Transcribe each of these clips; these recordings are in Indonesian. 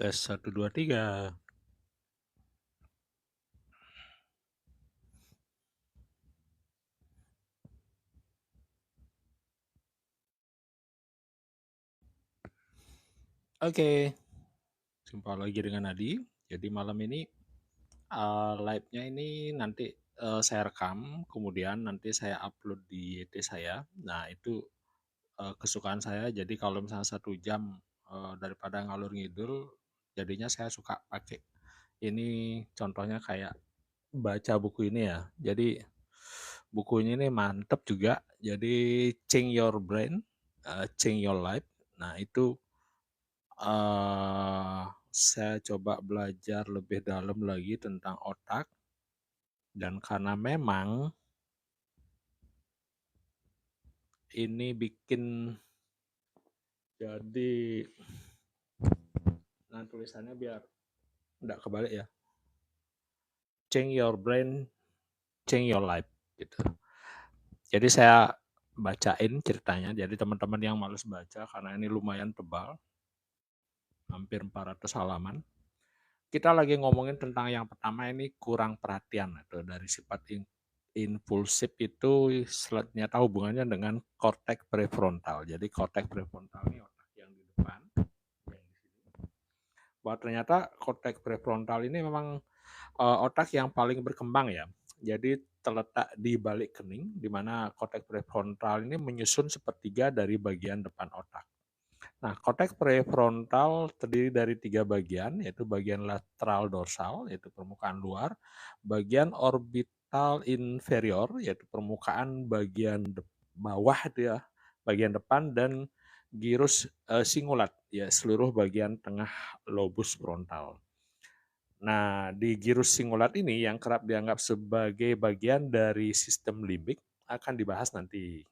Tes 1, 2, 3. Oke, jumpa lagi dengan Adi. Jadi malam ini live-nya ini nanti saya rekam, kemudian nanti saya upload di YT saya. Nah itu kesukaan saya. Jadi kalau misalnya 1 jam daripada ngalur ngidul, jadinya saya suka pakai ini. Contohnya kayak baca buku ini ya. Jadi bukunya ini mantep juga. Jadi Change Your Brain, Change Your Life. Nah itu saya coba belajar lebih dalam lagi tentang otak, dan karena memang ini bikin jadi, nah tulisannya biar enggak kebalik ya, change your brain, change your life gitu. Jadi saya bacain ceritanya, jadi teman-teman yang males baca karena ini lumayan tebal, hampir 400 halaman. Kita lagi ngomongin tentang yang pertama ini kurang perhatian atau dari sifat impulsif itu ternyata hubungannya dengan korteks prefrontal. Jadi korteks prefrontal ini otak yang di depan, yang di sini. Bahwa ternyata korteks prefrontal ini memang otak yang paling berkembang ya. Jadi terletak di balik kening, di mana korteks prefrontal ini menyusun sepertiga dari bagian depan otak. Nah, korteks prefrontal terdiri dari 3 bagian, yaitu bagian lateral dorsal, yaitu permukaan luar, bagian orbital inferior, yaitu permukaan bagian bawah itu ya, bagian depan, dan gyrus singulat, ya seluruh bagian tengah lobus frontal. Nah, di gyrus singulat ini yang kerap dianggap sebagai bagian dari sistem limbik akan dibahas nanti.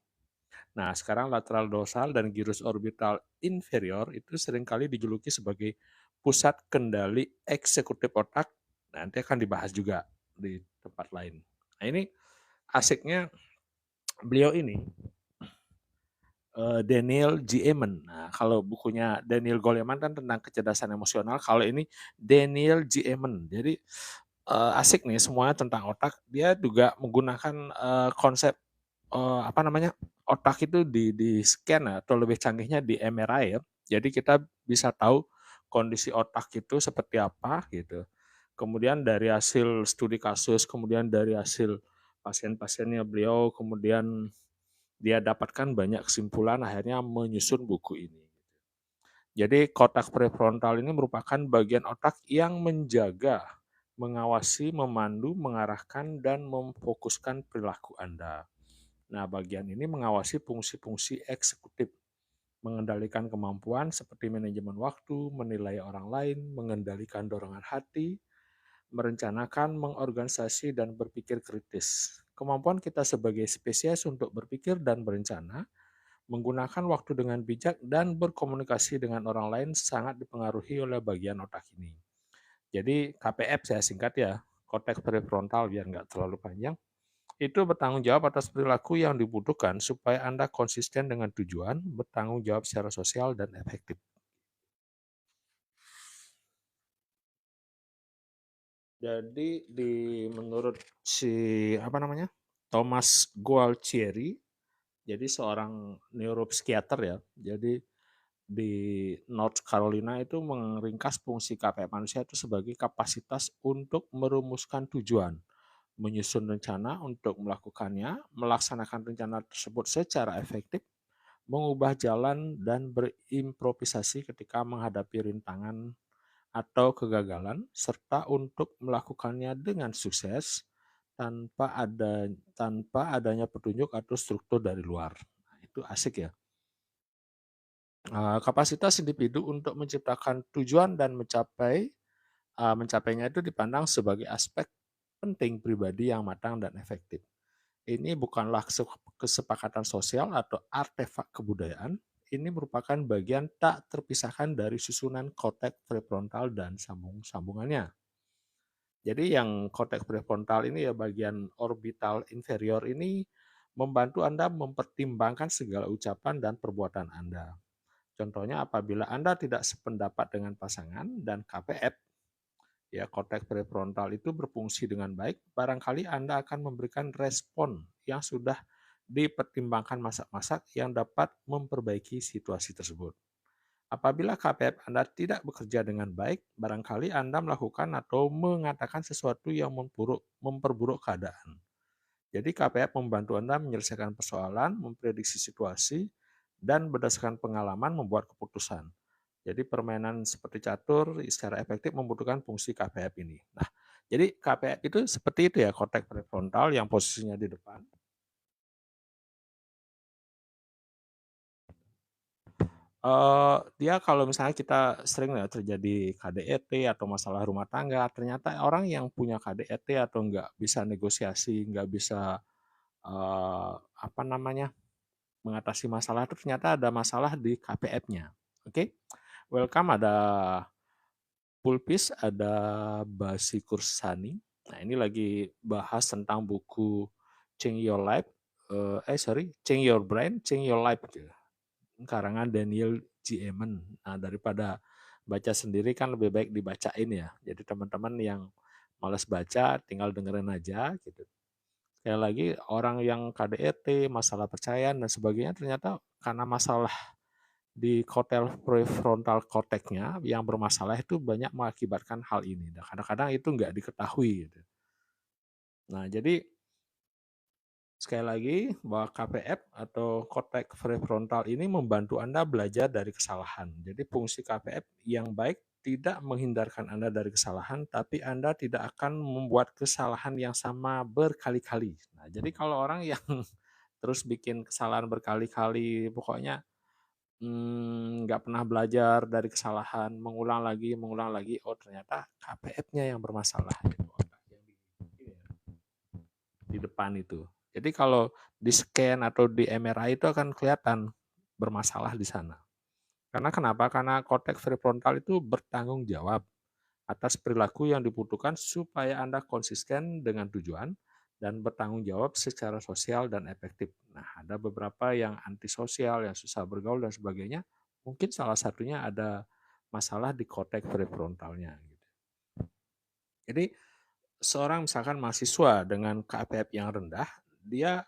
Nah, sekarang lateral dorsal dan gyrus orbital inferior itu seringkali dijuluki sebagai pusat kendali eksekutif otak. Nanti akan dibahas juga di tempat lain. Nah, ini asiknya beliau ini Daniel G. Amen. Nah, kalau bukunya Daniel Goleman kan tentang kecerdasan emosional, kalau ini Daniel G. Amen. Jadi asik nih semuanya tentang otak. Dia juga menggunakan konsep apa namanya, otak itu di scan atau lebih canggihnya di MRI ya. Jadi kita bisa tahu kondisi otak itu seperti apa gitu. Kemudian dari hasil studi kasus, kemudian dari hasil pasien-pasiennya beliau, kemudian dia dapatkan banyak kesimpulan, akhirnya menyusun buku ini. Jadi korteks prefrontal ini merupakan bagian otak yang menjaga, mengawasi, memandu, mengarahkan, dan memfokuskan perilaku Anda. Nah, bagian ini mengawasi fungsi-fungsi eksekutif, mengendalikan kemampuan seperti manajemen waktu, menilai orang lain, mengendalikan dorongan hati, merencanakan, mengorganisasi, dan berpikir kritis. Kemampuan kita sebagai spesies untuk berpikir dan berencana, menggunakan waktu dengan bijak, dan berkomunikasi dengan orang lain sangat dipengaruhi oleh bagian otak ini. Jadi KPF saya singkat ya, korteks prefrontal biar nggak terlalu panjang, itu bertanggung jawab atas perilaku yang dibutuhkan supaya Anda konsisten dengan tujuan, bertanggung jawab secara sosial, dan efektif. Jadi menurut si apa namanya, Thomas Gualtieri, jadi seorang neuropsikiater ya, jadi di North Carolina itu meringkas fungsi KPI manusia itu sebagai kapasitas untuk merumuskan tujuan, menyusun rencana untuk melakukannya, melaksanakan rencana tersebut secara efektif, mengubah jalan, dan berimprovisasi ketika menghadapi rintangan atau kegagalan, serta untuk melakukannya dengan sukses tanpa adanya petunjuk atau struktur dari luar. Nah, itu asik ya. Kapasitas individu untuk menciptakan tujuan dan mencapainya itu dipandang sebagai aspek penting pribadi yang matang dan efektif. Ini bukanlah kesepakatan sosial atau artefak kebudayaan, ini merupakan bagian tak terpisahkan dari susunan korteks prefrontal dan sambung-sambungannya. Jadi yang korteks prefrontal ini ya bagian orbital inferior ini membantu Anda mempertimbangkan segala ucapan dan perbuatan Anda. Contohnya apabila Anda tidak sependapat dengan pasangan dan KPF, ya korteks prefrontal itu berfungsi dengan baik, barangkali Anda akan memberikan respon yang sudah dipertimbangkan masak-masak yang dapat memperbaiki situasi tersebut. Apabila KPF Anda tidak bekerja dengan baik, barangkali Anda melakukan atau mengatakan sesuatu yang memperburuk keadaan. Jadi KPF membantu Anda menyelesaikan persoalan, memprediksi situasi, dan berdasarkan pengalaman membuat keputusan. Jadi permainan seperti catur secara efektif membutuhkan fungsi KPF ini. Nah, jadi KPF itu seperti itu ya, korteks prefrontal yang posisinya di depan. Dia kalau misalnya kita sering ya terjadi KDRT atau masalah rumah tangga, ternyata orang yang punya KDRT atau nggak bisa negosiasi, nggak bisa apa namanya mengatasi masalah itu ternyata ada masalah di KPF-nya. Oke, welcome ada Pulpis, ada Basi Kursani. Nah ini lagi bahas tentang buku Change Your Life, Change Your Brain, Change Your Life. Karangan Daniel G. Amen. Nah, daripada baca sendiri kan lebih baik dibacain ya. Jadi teman-teman yang malas baca tinggal dengerin aja gitu. Sekali lagi orang yang KDRT, masalah percayaan dan sebagainya ternyata karena masalah di prefrontal cortex-nya yang bermasalah itu banyak mengakibatkan hal ini. Nah, kadang-kadang itu nggak diketahui gitu. Nah, jadi sekali lagi bahwa KPF atau korteks prefrontal ini membantu Anda belajar dari kesalahan. Jadi fungsi KPF yang baik tidak menghindarkan Anda dari kesalahan, tapi Anda tidak akan membuat kesalahan yang sama berkali-kali. Nah, jadi kalau orang yang terus bikin kesalahan berkali-kali, pokoknya nggak pernah belajar dari kesalahan, mengulang lagi, oh ternyata KPF-nya yang bermasalah. Gitu. Di depan itu. Jadi kalau di scan atau di MRI itu akan kelihatan bermasalah di sana. Karena kenapa? Karena korteks prefrontal itu bertanggung jawab atas perilaku yang dibutuhkan supaya Anda konsisten dengan tujuan dan bertanggung jawab secara sosial dan efektif. Nah, ada beberapa yang antisosial, yang susah bergaul dan sebagainya. Mungkin salah satunya ada masalah di korteks prefrontalnya. Jadi seorang misalkan mahasiswa dengan KPF yang rendah, dia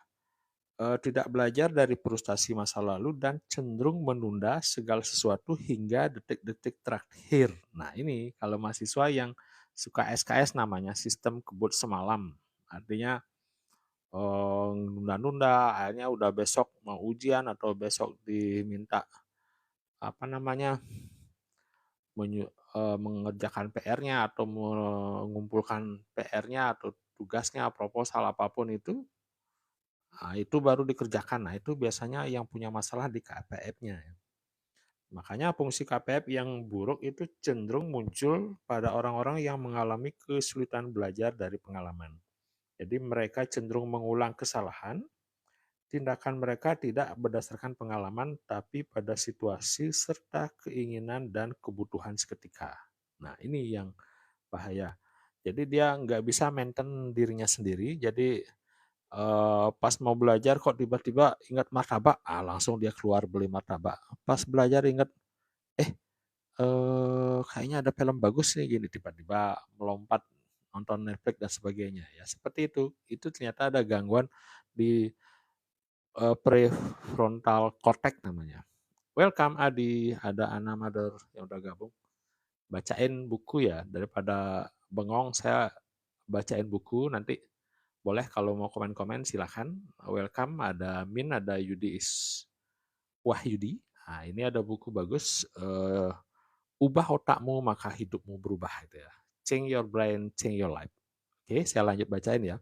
tidak belajar dari frustasi masa lalu dan cenderung menunda segala sesuatu hingga detik-detik terakhir. Nah ini kalau mahasiswa yang suka SKS namanya sistem kebut semalam. Artinya nunda-nunda, akhirnya udah besok mau ujian atau besok diminta apa namanya mengerjakan PR-nya atau mengumpulkan PR-nya atau tugasnya, proposal apapun itu, nah, itu baru dikerjakan. Nah, itu biasanya yang punya masalah di KPF-nya. Makanya fungsi KPF yang buruk itu cenderung muncul pada orang-orang yang mengalami kesulitan belajar dari pengalaman. Jadi mereka cenderung mengulang kesalahan, tindakan mereka tidak berdasarkan pengalaman, tapi pada situasi serta keinginan dan kebutuhan seketika. Nah, ini yang bahaya. Jadi dia nggak bisa maintain dirinya sendiri, jadi pas mau belajar kok tiba-tiba ingat martabak, langsung dia keluar beli martabak. Pas belajar ingat, eh kayaknya ada film bagus nih gini, tiba-tiba melompat nonton Netflix dan sebagainya. Ya seperti itu. Itu ternyata ada gangguan di prefrontal cortex namanya. Welcome Adi, ada Ana Mother yang udah gabung. Bacain buku ya, daripada bengong saya bacain buku nanti. Boleh kalau mau komen-komen silahkan. Welcome, ada Min, ada Yudi Wahyudi. Nah, ini ada buku bagus. Ubah otakmu maka hidupmu berubah. Gitu ya. Change your brain, change your life. Oke, saya lanjut bacain ya.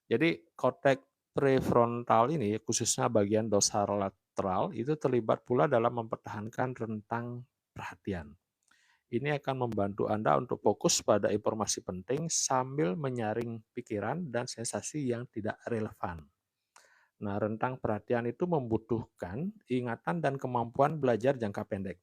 Jadi korteks prefrontal ini khususnya bagian dorsolateral itu terlibat pula dalam mempertahankan rentang perhatian. Ini akan membantu Anda untuk fokus pada informasi penting sambil menyaring pikiran dan sensasi yang tidak relevan. Nah, rentang perhatian itu membutuhkan ingatan dan kemampuan belajar jangka pendek.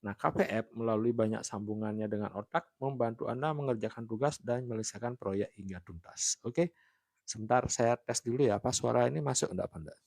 Nah, KPF melalui banyak sambungannya dengan otak membantu Anda mengerjakan tugas dan menyelesaikan proyek hingga tuntas. Oke, sebentar saya tes dulu ya, apa suara ini masuk enggak, Pak?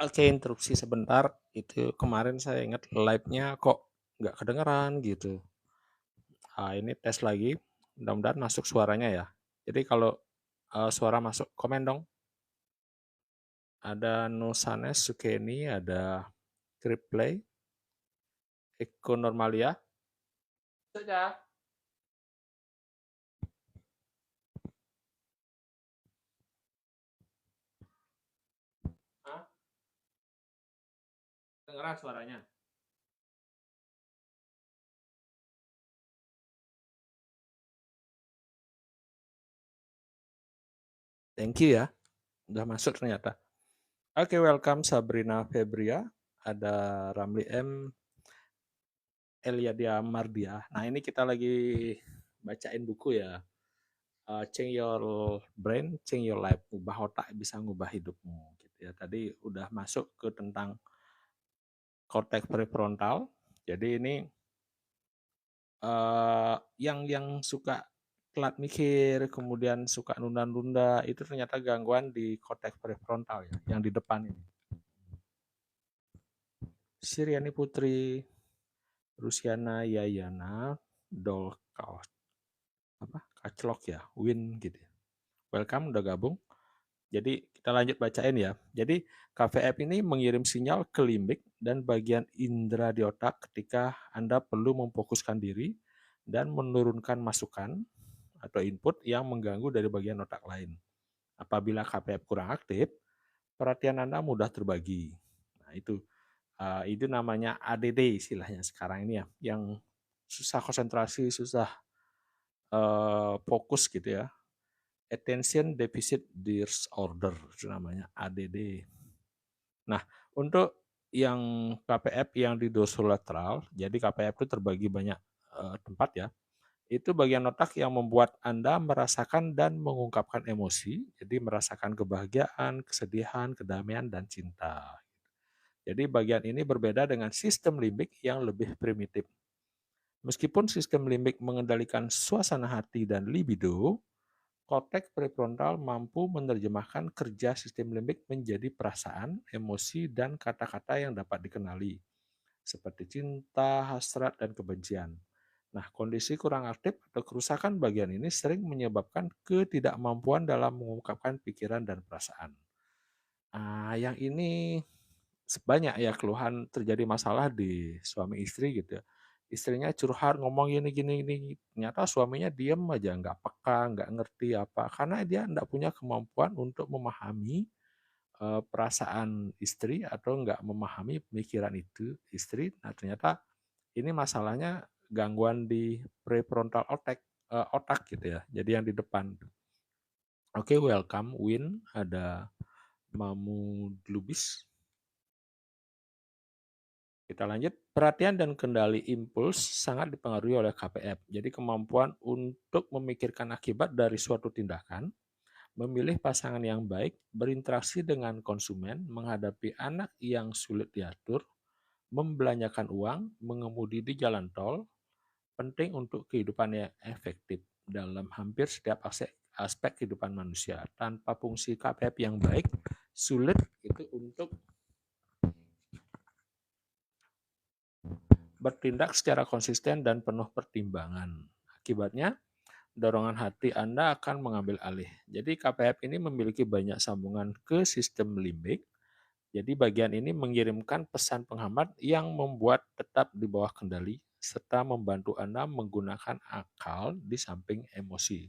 Oke, interupsi sebentar. Itu kemarin saya ingat live-nya kok nggak kedengeran gitu. Ini tes lagi. Mudah-mudahan masuk suaranya ya. Jadi kalau suara masuk, komen dong. Ada Nusanes Sukeni, ada Kriplay, Eko Normalia. Saja. Hah? Dengeran suaranya? Thank you ya. Udah masuk ternyata. Oke, welcome Sabrina Febria. Ada Ramli M. Eliadia Mardia. Nah, ini kita lagi bacain buku ya. Change Your Brain, Change Your Life. Ubah otak bisa ngubah hidupmu. Gitu ya. Tadi udah masuk ke tentang korteks prefrontal. Jadi ini yang suka telat mikir, kemudian suka nunda-nunda, itu ternyata gangguan di korteks prefrontal ya, yang di depan ini. Siriani Putri, Rusiana Yayana, Kaclok ya, Win gitu. Welcome udah gabung. Jadi kita lanjut bacain ya. Jadi KVF ini mengirim sinyal ke limbik dan bagian indera di otak ketika Anda perlu memfokuskan diri dan menurunkan masukan atau input yang mengganggu dari bagian otak lain. Apabila KVF kurang aktif, perhatian Anda mudah terbagi. Nah, itu namanya ADD istilahnya sekarang ini ya, yang susah konsentrasi, susah fokus gitu ya. Attention Deficit Disorder itu namanya ADD. Nah, untuk yang KPF yang di dorsolateral, jadi KPF itu terbagi banyak tempat ya. Itu bagian otak yang membuat Anda merasakan dan mengungkapkan emosi, jadi merasakan kebahagiaan, kesedihan, kedamaian, dan cinta. Jadi bagian ini berbeda dengan sistem limbik yang lebih primitif. Meskipun sistem limbik mengendalikan suasana hati dan libido, korteks prefrontal mampu menerjemahkan kerja sistem limbik menjadi perasaan, emosi, dan kata-kata yang dapat dikenali, seperti cinta, hasrat, dan kebencian. Nah, kondisi kurang aktif atau kerusakan bagian ini sering menyebabkan ketidakmampuan dalam mengungkapkan pikiran dan perasaan. Yang ini banyak ya keluhan terjadi masalah di suami istri gitu ya. Istrinya curhat ngomong gini, ternyata suaminya diem aja, nggak peka, nggak ngerti apa, karena dia nggak punya kemampuan untuk memahami perasaan istri atau nggak memahami pemikiran itu istri. Nah ternyata ini masalahnya gangguan di prefrontal otak gitu ya, jadi yang di depan. Oke, welcome Win, ada Mamu Lubis. Kita lanjut. Perhatian dan kendali impuls sangat dipengaruhi oleh KPF. Jadi kemampuan untuk memikirkan akibat dari suatu tindakan, memilih pasangan yang baik, berinteraksi dengan konsumen, menghadapi anak yang sulit diatur, membelanjakan uang, mengemudi di jalan tol, penting untuk kehidupan yang efektif dalam hampir setiap aspek kehidupan manusia. Tanpa fungsi KPF yang baik, sulit itu untuk bertindak secara konsisten dan penuh pertimbangan. Akibatnya, dorongan hati Anda akan mengambil alih. Jadi KPF ini memiliki banyak sambungan ke sistem limbik. Jadi bagian ini mengirimkan pesan penghambat yang membuat tetap di bawah kendali serta membantu Anda menggunakan akal di samping emosi.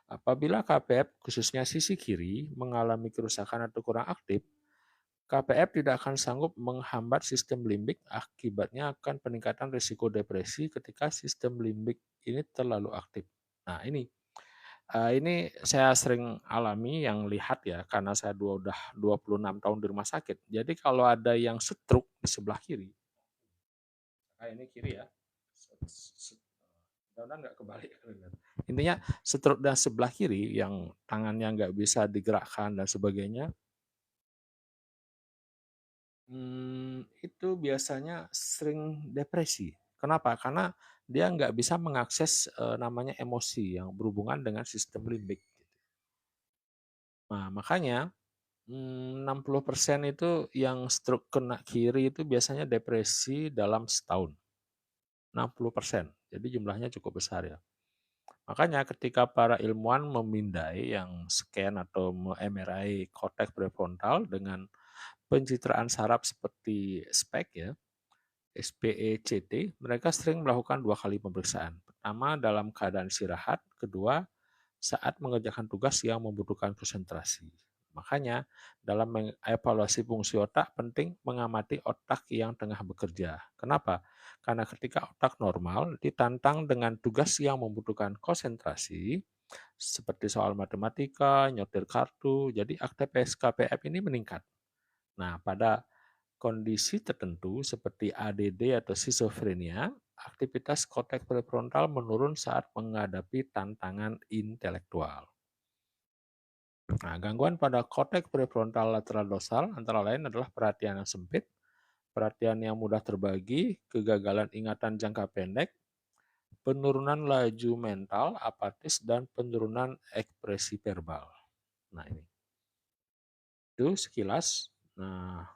Apabila KPF khususnya sisi kiri mengalami kerusakan atau kurang aktif, KPF tidak akan sanggup menghambat sistem limbik, akibatnya akan peningkatan risiko depresi ketika sistem limbik ini terlalu aktif. Nah ini saya sering alami yang lihat ya, karena saya udah 26 tahun di rumah sakit. Jadi kalau ada yang stroke di sebelah kiri, ini kiri ya, mudah-mudahan nggak kebalik. Intinya stroke dan sebelah kiri yang tangannya nggak bisa digerakkan dan sebagainya, itu biasanya sering depresi. Kenapa? Karena dia nggak bisa mengakses namanya emosi yang berhubungan dengan sistem limbik. Nah, makanya 60% itu yang stroke kena kiri itu biasanya depresi dalam setahun. 60%. Jadi jumlahnya cukup besar ya. Makanya ketika para ilmuwan memindai yang scan atau MRI korteks prefrontal dengan pencitraan saraf seperti SPECT ya, SPECT, mereka sering melakukan 2 kali pemeriksaan. Pertama dalam keadaan istirahat, kedua saat mengerjakan tugas yang membutuhkan konsentrasi. Makanya dalam mengevaluasi fungsi otak penting mengamati otak yang tengah bekerja. Kenapa? Karena ketika otak normal ditantang dengan tugas yang membutuhkan konsentrasi, seperti soal matematika, nyetir kartu, jadi aktivitas KPF ini meningkat. Nah, pada kondisi tertentu seperti ADD atau skizofrenia, aktivitas korteks prefrontal menurun saat menghadapi tantangan intelektual. Nah, gangguan pada korteks prefrontal lateral dorsal antara lain adalah perhatian yang sempit, perhatian yang mudah terbagi, kegagalan ingatan jangka pendek, penurunan laju mental, apatis, dan penurunan ekspresi verbal. Nah, ini. Itu sekilas. Nah,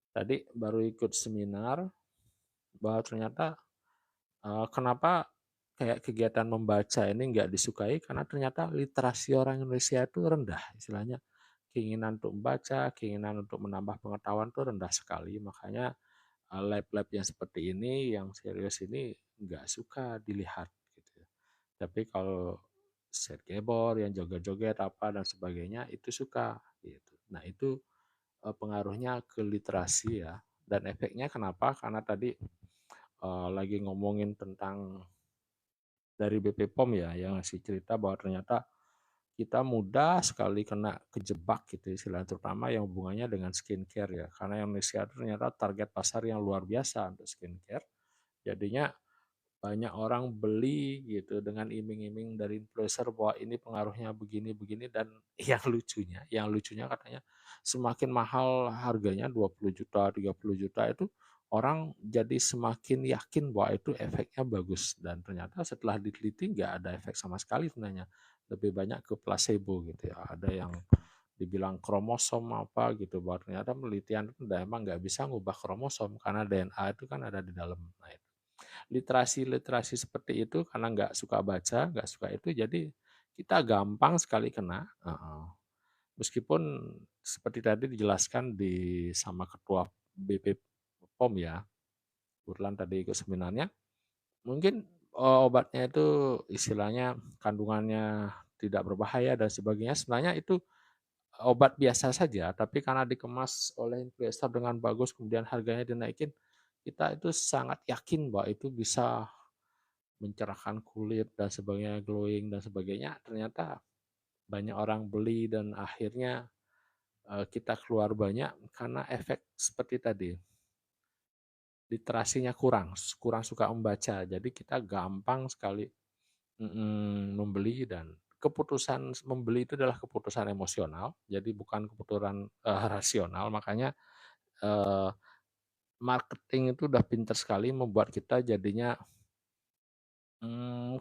tadi baru ikut seminar bahwa ternyata kenapa kayak kegiatan membaca ini nggak disukai karena ternyata literasi orang Indonesia itu rendah, istilahnya keinginan untuk membaca, keinginan untuk menambah pengetahuan itu rendah sekali, makanya lab-lab yang seperti ini, yang serius ini nggak suka dilihat gitu ya. Tapi kalau skateboard yang joget-joget apa dan sebagainya itu suka gitu. Nah itu pengaruhnya ke literasi ya, dan efeknya kenapa? Karena tadi lagi ngomongin tentang dari BP POM ya yang ngasih cerita bahwa ternyata kita mudah sekali kena kejebak gitu istilah, terutama yang hubungannya dengan skincare ya, karena Indonesia ternyata target pasar yang luar biasa untuk skincare, jadinya banyak orang beli gitu dengan iming-iming dari influencer bahwa ini pengaruhnya begini-begini, dan yang lucunya katanya semakin mahal harganya 20 juta, 30 juta itu orang jadi semakin yakin bahwa itu efeknya bagus, dan ternyata setelah diteliti nggak ada efek sama sekali sebenarnya, lebih banyak ke placebo gitu ya. Ada yang dibilang kromosom apa gitu, bahwa ternyata penelitian itu emang nggak bisa ngubah kromosom karena DNA itu kan ada di dalam. Nah, literasi seperti itu karena nggak suka baca, nggak suka itu, jadi kita gampang sekali kena. Meskipun seperti tadi dijelaskan sama ketua BP POM ya, kebetulan tadi ikut seminarnya, mungkin obatnya itu istilahnya kandungannya tidak berbahaya dan sebagainya, sebenarnya itu obat biasa saja, tapi karena dikemas oleh investor dengan bagus kemudian harganya dinaikin, kita itu sangat yakin bahwa itu bisa mencerahkan kulit dan sebagainya, glowing dan sebagainya, ternyata banyak orang beli dan akhirnya kita keluar banyak karena efek seperti tadi, literasinya kurang suka membaca, jadi kita gampang sekali membeli, dan keputusan membeli itu adalah keputusan emosional, jadi bukan keputusan rasional, makanya marketing itu udah pintar sekali membuat kita jadinya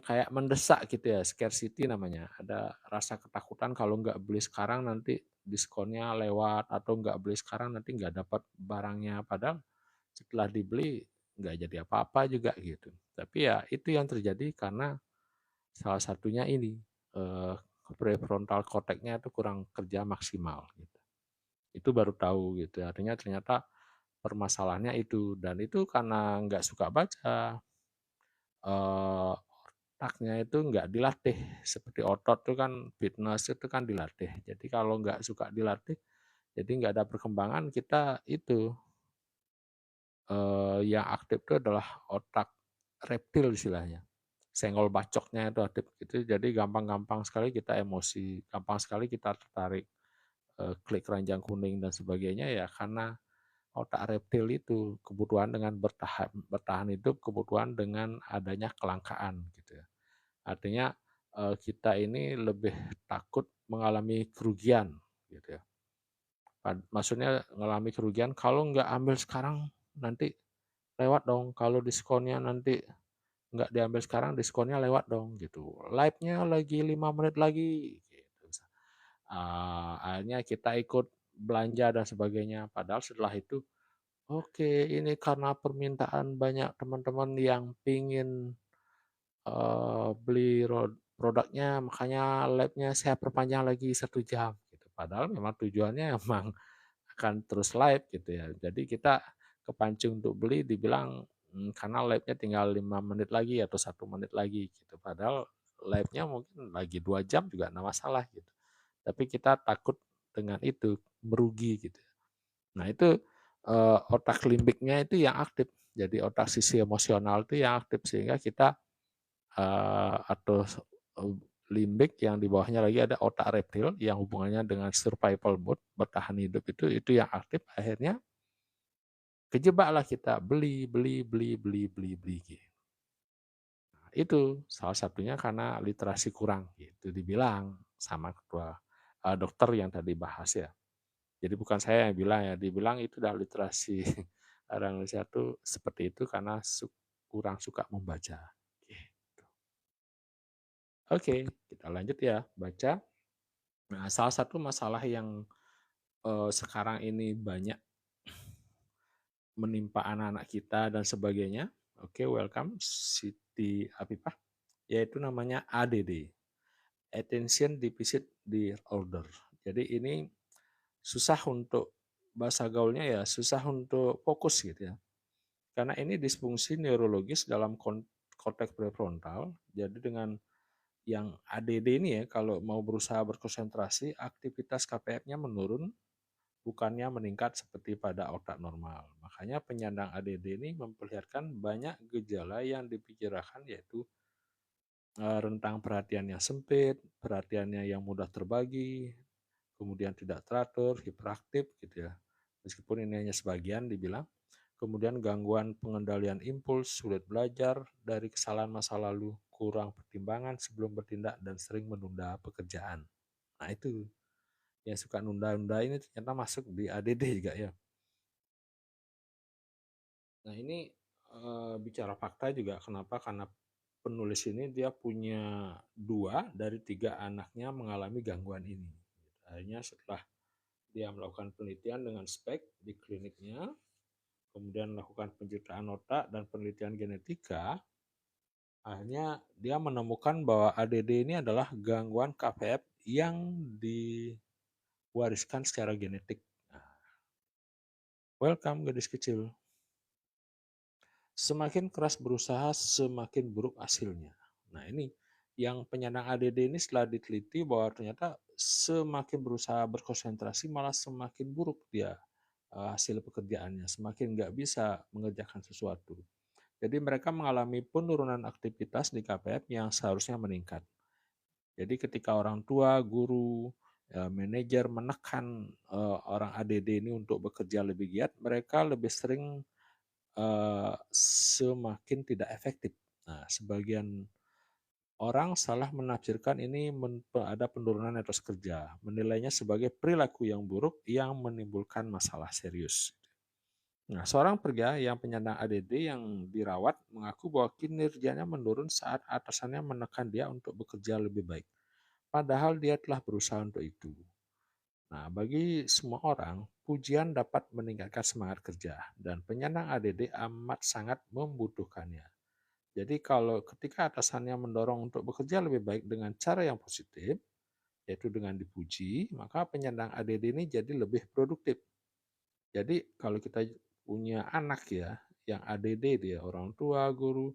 kayak mendesak gitu ya, scarcity namanya. Ada rasa ketakutan kalau nggak beli sekarang nanti diskonnya lewat, atau nggak beli sekarang nanti nggak dapat barangnya. Padahal setelah dibeli nggak jadi apa-apa juga gitu. Tapi ya itu yang terjadi karena salah satunya ini, prefrontal cortex-nya itu kurang kerja maksimal gitu. Itu baru tahu gitu. Artinya ternyata permasalahannya itu, dan itu karena nggak suka baca, otaknya itu nggak dilatih, seperti otot itu kan, fitness itu kan dilatih. Jadi kalau nggak suka dilatih, jadi nggak ada perkembangan. Kita itu yang aktif itu adalah otak reptil istilahnya, senggol bacoknya itu aktif gitu. Jadi gampang-gampang sekali kita emosi, gampang sekali kita tertarik, klik keranjang kuning dan sebagainya ya karena otak reptil itu kebutuhan dengan bertahan hidup, kebutuhan dengan adanya kelangkaan gitu ya. Artinya kita ini lebih takut mengalami kerugian gitu ya. Maksudnya mengalami kerugian kalau nggak ambil sekarang nanti lewat dong. Kalau diskonnya nanti nggak diambil sekarang diskonnya lewat dong gitu. Live-nya lagi 5 menit lagi gitu. Akhirnya kita ikut belanja dan sebagainya. Padahal setelah itu, oke, ini karena permintaan banyak teman-teman yang pingin beli produknya, makanya labnya saya perpanjang lagi 1 jam gitu. Padahal memang tujuannya emang akan terus live gitu ya. Jadi kita kepancing untuk beli dibilang karena live-nya tinggal 5 menit lagi atau 1 menit lagi gitu. Padahal live-nya mungkin lagi 2 jam juga enggak masalah gitu. Tapi kita takut dengan itu merugi gitu. Nah itu otak limbiknya itu yang aktif. Jadi otak sisi emosional itu yang aktif sehingga kita atau limbik yang di bawahnya lagi ada otak reptil yang hubungannya dengan survival mode, bertahan hidup itu yang aktif, akhirnya kejebaklah kita beli gitu. Nah, itu salah satunya karena literasi kurang gitu dibilang sama ketua dokter yang tadi bahas ya. Jadi bukan saya yang bilang ya, dibilang itu udah literasi orang Indonesia tuh seperti itu karena kurang suka membaca. Gitu. Oke, kita lanjut ya, baca. Nah, salah satu masalah yang sekarang ini banyak menimpa anak-anak kita dan sebagainya. Oke, welcome Siti Afifah, yaitu namanya ADD, Attention Deficit Disorder. Jadi ini susah untuk bahasa gaulnya ya, susah untuk fokus gitu ya. Karena ini disfungsi neurologis dalam korteks prefrontal. Jadi dengan yang ADD ini ya, kalau mau berusaha berkonsentrasi, aktivitas KPF-nya menurun, bukannya meningkat seperti pada otak normal. Makanya penyandang ADD ini memperlihatkan banyak gejala yang diperkirakan, yaitu rentang perhatian yang sempit, perhatiannya yang mudah terbagi, kemudian tidak teratur, hiperaktif gitu ya. Meskipun ini hanya sebagian dibilang. Kemudian gangguan pengendalian impuls, sulit belajar dari kesalahan masa lalu, kurang pertimbangan sebelum bertindak, dan sering menunda pekerjaan. Nah itu yang suka nunda-nunda ini ternyata masuk di ADD juga ya. Nah ini bicara fakta juga kenapa, karena penulis ini dia punya 2 dari 3 anaknya mengalami gangguan ini. Akhirnya setelah dia melakukan penelitian dengan spek di kliniknya, kemudian melakukan pencitraan otak dan penelitian genetika, akhirnya dia menemukan bahwa ADD ini adalah gangguan KPF yang diwariskan secara genetik. Welcome gadis kecil. Semakin keras berusaha, semakin buruk hasilnya. Nah ini yang penyandang ADD ini setelah diteliti bahwa ternyata semakin berusaha berkonsentrasi malah semakin buruk dia hasil pekerjaannya, semakin nggak bisa mengerjakan sesuatu. Jadi mereka mengalami penurunan aktivitas di KPF yang seharusnya meningkat. Jadi ketika orang tua, guru, manajer menekan orang ADD ini untuk bekerja lebih giat, mereka lebih sering semakin tidak efektif. Nah, sebagian orang salah menafsirkan ini ada penurunan etos kerja, menilainya sebagai perilaku yang buruk yang menimbulkan masalah serius. Nah, seorang pria yang penyandang ADD yang dirawat mengaku bahwa kinerjanya menurun saat atasannya menekan dia untuk bekerja lebih baik. Padahal dia telah berusaha untuk itu. Nah, bagi semua orang, pujian dapat meningkatkan semangat kerja, dan penyandang ADD amat sangat membutuhkannya. Jadi kalau ketika atasannya mendorong untuk bekerja lebih baik dengan cara yang positif, yaitu dengan dipuji, maka penyandang ADD ini jadi lebih produktif. Jadi kalau kita punya anak ya, yang ADD dia, orang tua, guru,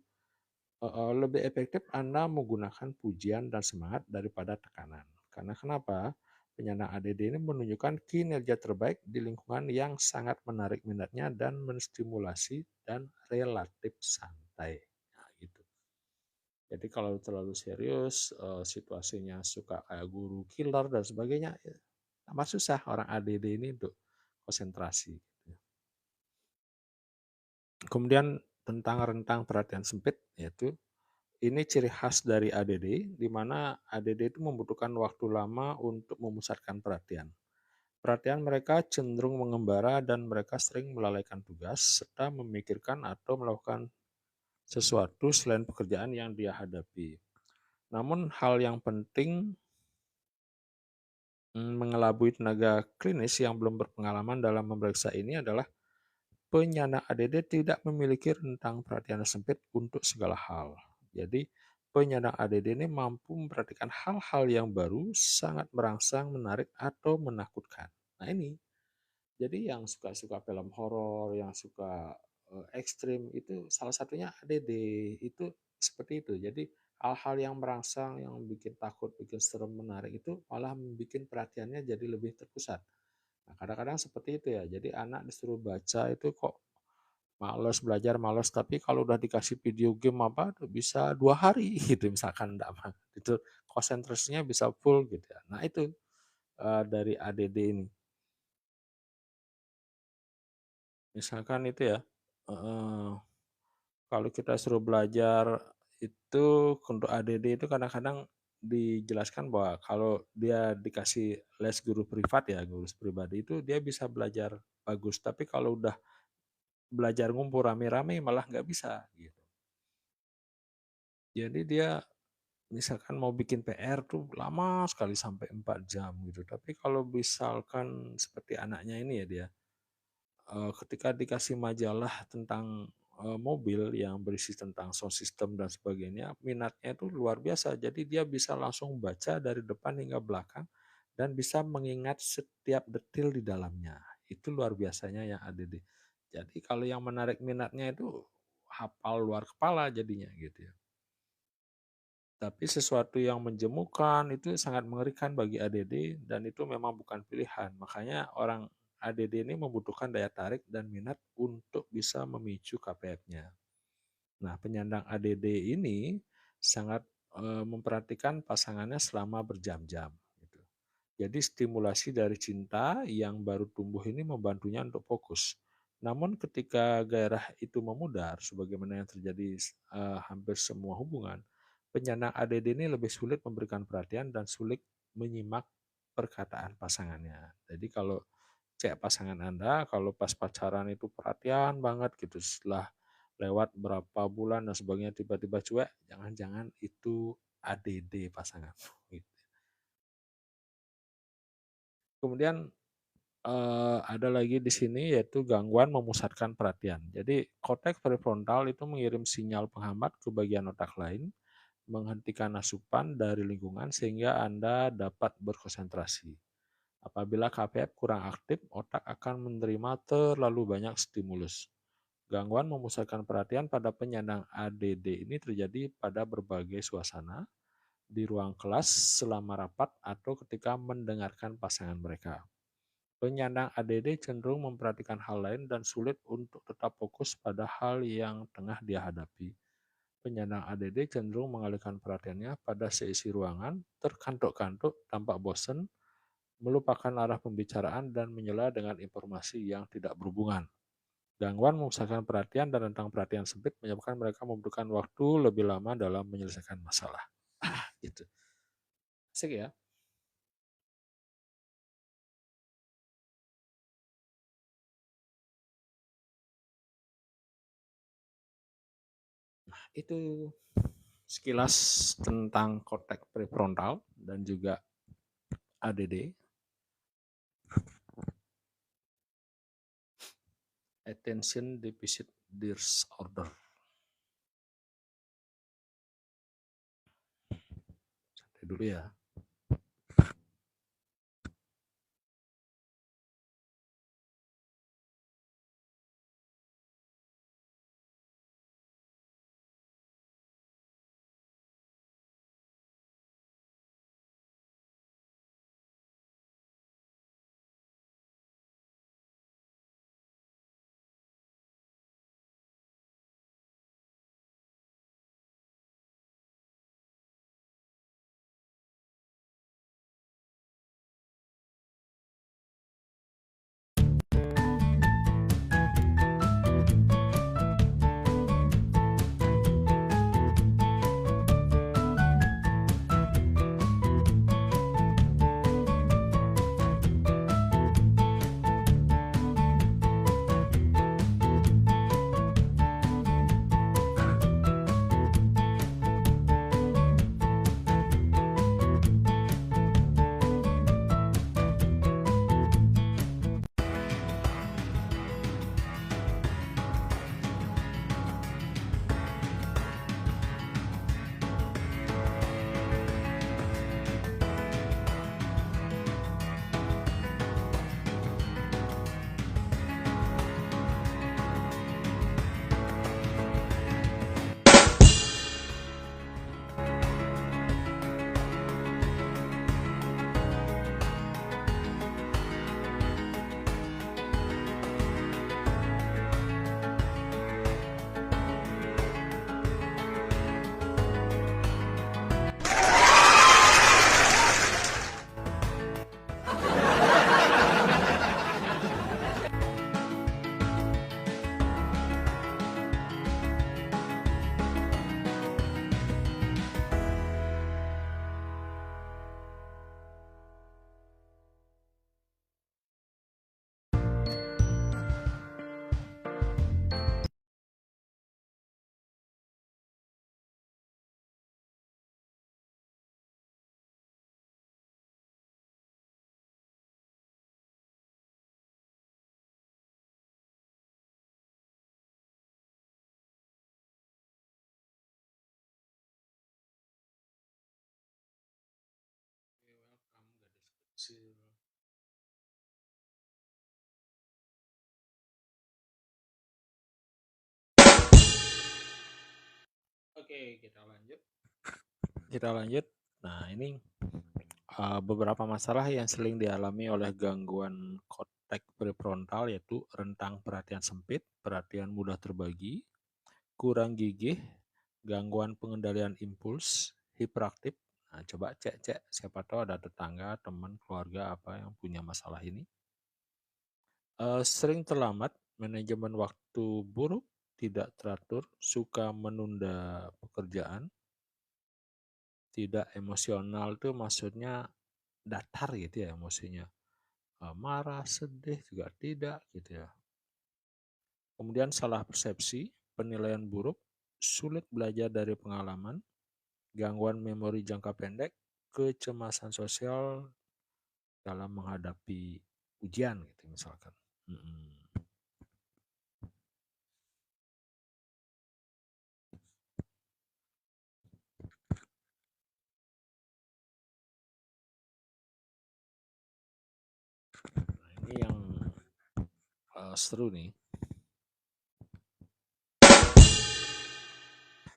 lebih efektif Anda menggunakan pujian dan semangat daripada tekanan. Karena kenapa? Penyandang ADD ini menunjukkan kinerja terbaik di lingkungan yang sangat menarik minatnya dan menstimulasi dan relatif santai. Nah, gitu. Jadi kalau terlalu serius, situasinya suka kayak guru killer dan sebagainya, ya, amat susah orang ADD ini untuk konsentrasi. Kemudian tentang rentang perhatian sempit, yaitu ini ciri khas dari ADD, di mana ADD itu membutuhkan waktu lama untuk memusatkan perhatian. Perhatian mereka cenderung mengembara dan mereka sering melalaikan tugas serta memikirkan atau melakukan sesuatu selain pekerjaan yang dia hadapi. Namun hal yang penting mengelabui tenaga klinis yang belum berpengalaman dalam memeriksa ini adalah penyandang ADD tidak memiliki rentang perhatian sempit untuk segala hal. Jadi, penyandang ADD ini mampu memperhatikan hal-hal yang baru, sangat merangsang, menarik, atau menakutkan. Nah ini, jadi yang suka-suka film horor, yang suka ekstrim, itu salah satunya ADD. Itu seperti itu. Jadi hal-hal yang merangsang, yang bikin takut, bikin serem, menarik, itu malah bikin perhatiannya jadi lebih terpusat. Nah, kadang-kadang seperti itu ya. Jadi anak disuruh baca itu kok males belajar, males. Tapi kalau udah dikasih video game apa, bisa 2 hari gitu misalkan enggak mah. Itu konsentrasinya bisa full gitu ya. Nah itu dari ADD ini. Misalkan itu ya, kalau kita suruh belajar itu untuk ADD itu kadang-kadang dijelaskan bahwa kalau dia dikasih les guru privat ya, guru pribadi itu dia bisa belajar bagus. Tapi kalau udah belajar ngumpul rame-rame malah nggak bisa gitu. Jadi dia misalkan mau bikin PR tuh lama sekali sampai 4 jam gitu. Tapi kalau misalkan seperti anaknya ini ya dia, ketika dikasih majalah tentang mobil yang berisi tentang sound system dan sebagainya, minatnya itu luar biasa. Jadi dia bisa langsung baca dari depan hingga belakang dan bisa mengingat setiap detil di dalamnya. Itu luar biasanya yang ADD. Jadi kalau yang menarik minatnya itu hafal luar kepala jadinya gitu ya. Tapi sesuatu yang menjemukan itu sangat mengerikan bagi ADD dan itu memang bukan pilihan. Makanya orang ADD ini membutuhkan daya tarik dan minat untuk bisa memicu KPF-nya. Nah, penyandang ADD ini sangat memperhatikan pasangannya selama berjam-jam. Gitu. Jadi stimulasi dari cinta yang baru tumbuh ini membantunya untuk fokus. Namun ketika gairah itu memudar, sebagaimana yang terjadi hampir semua hubungan, penyandang ADD ini lebih sulit memberikan perhatian dan sulit menyimak perkataan pasangannya. Jadi kalau cek pasangan Anda, kalau pas pacaran itu perhatian banget gitu, setelah lewat berapa bulan dan sebagainya tiba-tiba cuek, jangan-jangan itu ADD pasangan. Gitu. Kemudian ada lagi di sini yaitu gangguan memusatkan perhatian. Jadi korteks prefrontal itu mengirim sinyal penghambat ke bagian otak lain, menghentikan asupan dari lingkungan sehingga Anda dapat berkonsentrasi. Apabila KPF kurang aktif, otak akan menerima terlalu banyak stimulus. Gangguan memusatkan perhatian pada penyandang ADD ini terjadi pada berbagai suasana, di ruang kelas, selama rapat, atau ketika mendengarkan pasangan mereka. Penyandang ADD cenderung memperhatikan hal lain dan sulit untuk tetap fokus pada hal yang tengah dia hadapi. Penyandang ADD cenderung mengalihkan perhatiannya pada seisi ruangan, terkantuk-kantuk, tampak bosan, melupakan arah pembicaraan, dan menyela dengan informasi yang tidak berhubungan. Gangguan memusatkan perhatian dan rentang perhatian sempit menyebabkan mereka membutuhkan waktu lebih lama dalam menyelesaikan masalah. Gitu. Asik ya. Itu sekilas tentang korteks prefrontal dan juga ADD, Attention Deficit Disorder. Santai dulu ya. Oke, kita lanjut. Nah, ini beberapa masalah yang sering dialami oleh gangguan korteks prefrontal, yaitu rentang perhatian sempit, perhatian mudah terbagi, kurang gigih, gangguan pengendalian impuls, hiperaktif. Nah, coba cek siapa tahu ada tetangga, teman, keluarga apa yang punya masalah ini. Sering terlambat, manajemen waktu buruk, tidak teratur, suka menunda pekerjaan, tidak emosional tuh maksudnya datar gitu ya emosinya. Marah, sedih juga tidak gitu ya. Kemudian salah persepsi, penilaian buruk, sulit belajar dari pengalaman, gangguan memori jangka pendek, kecemasan sosial dalam menghadapi ujian gitu misalkan. Nah, ini yang seru nih.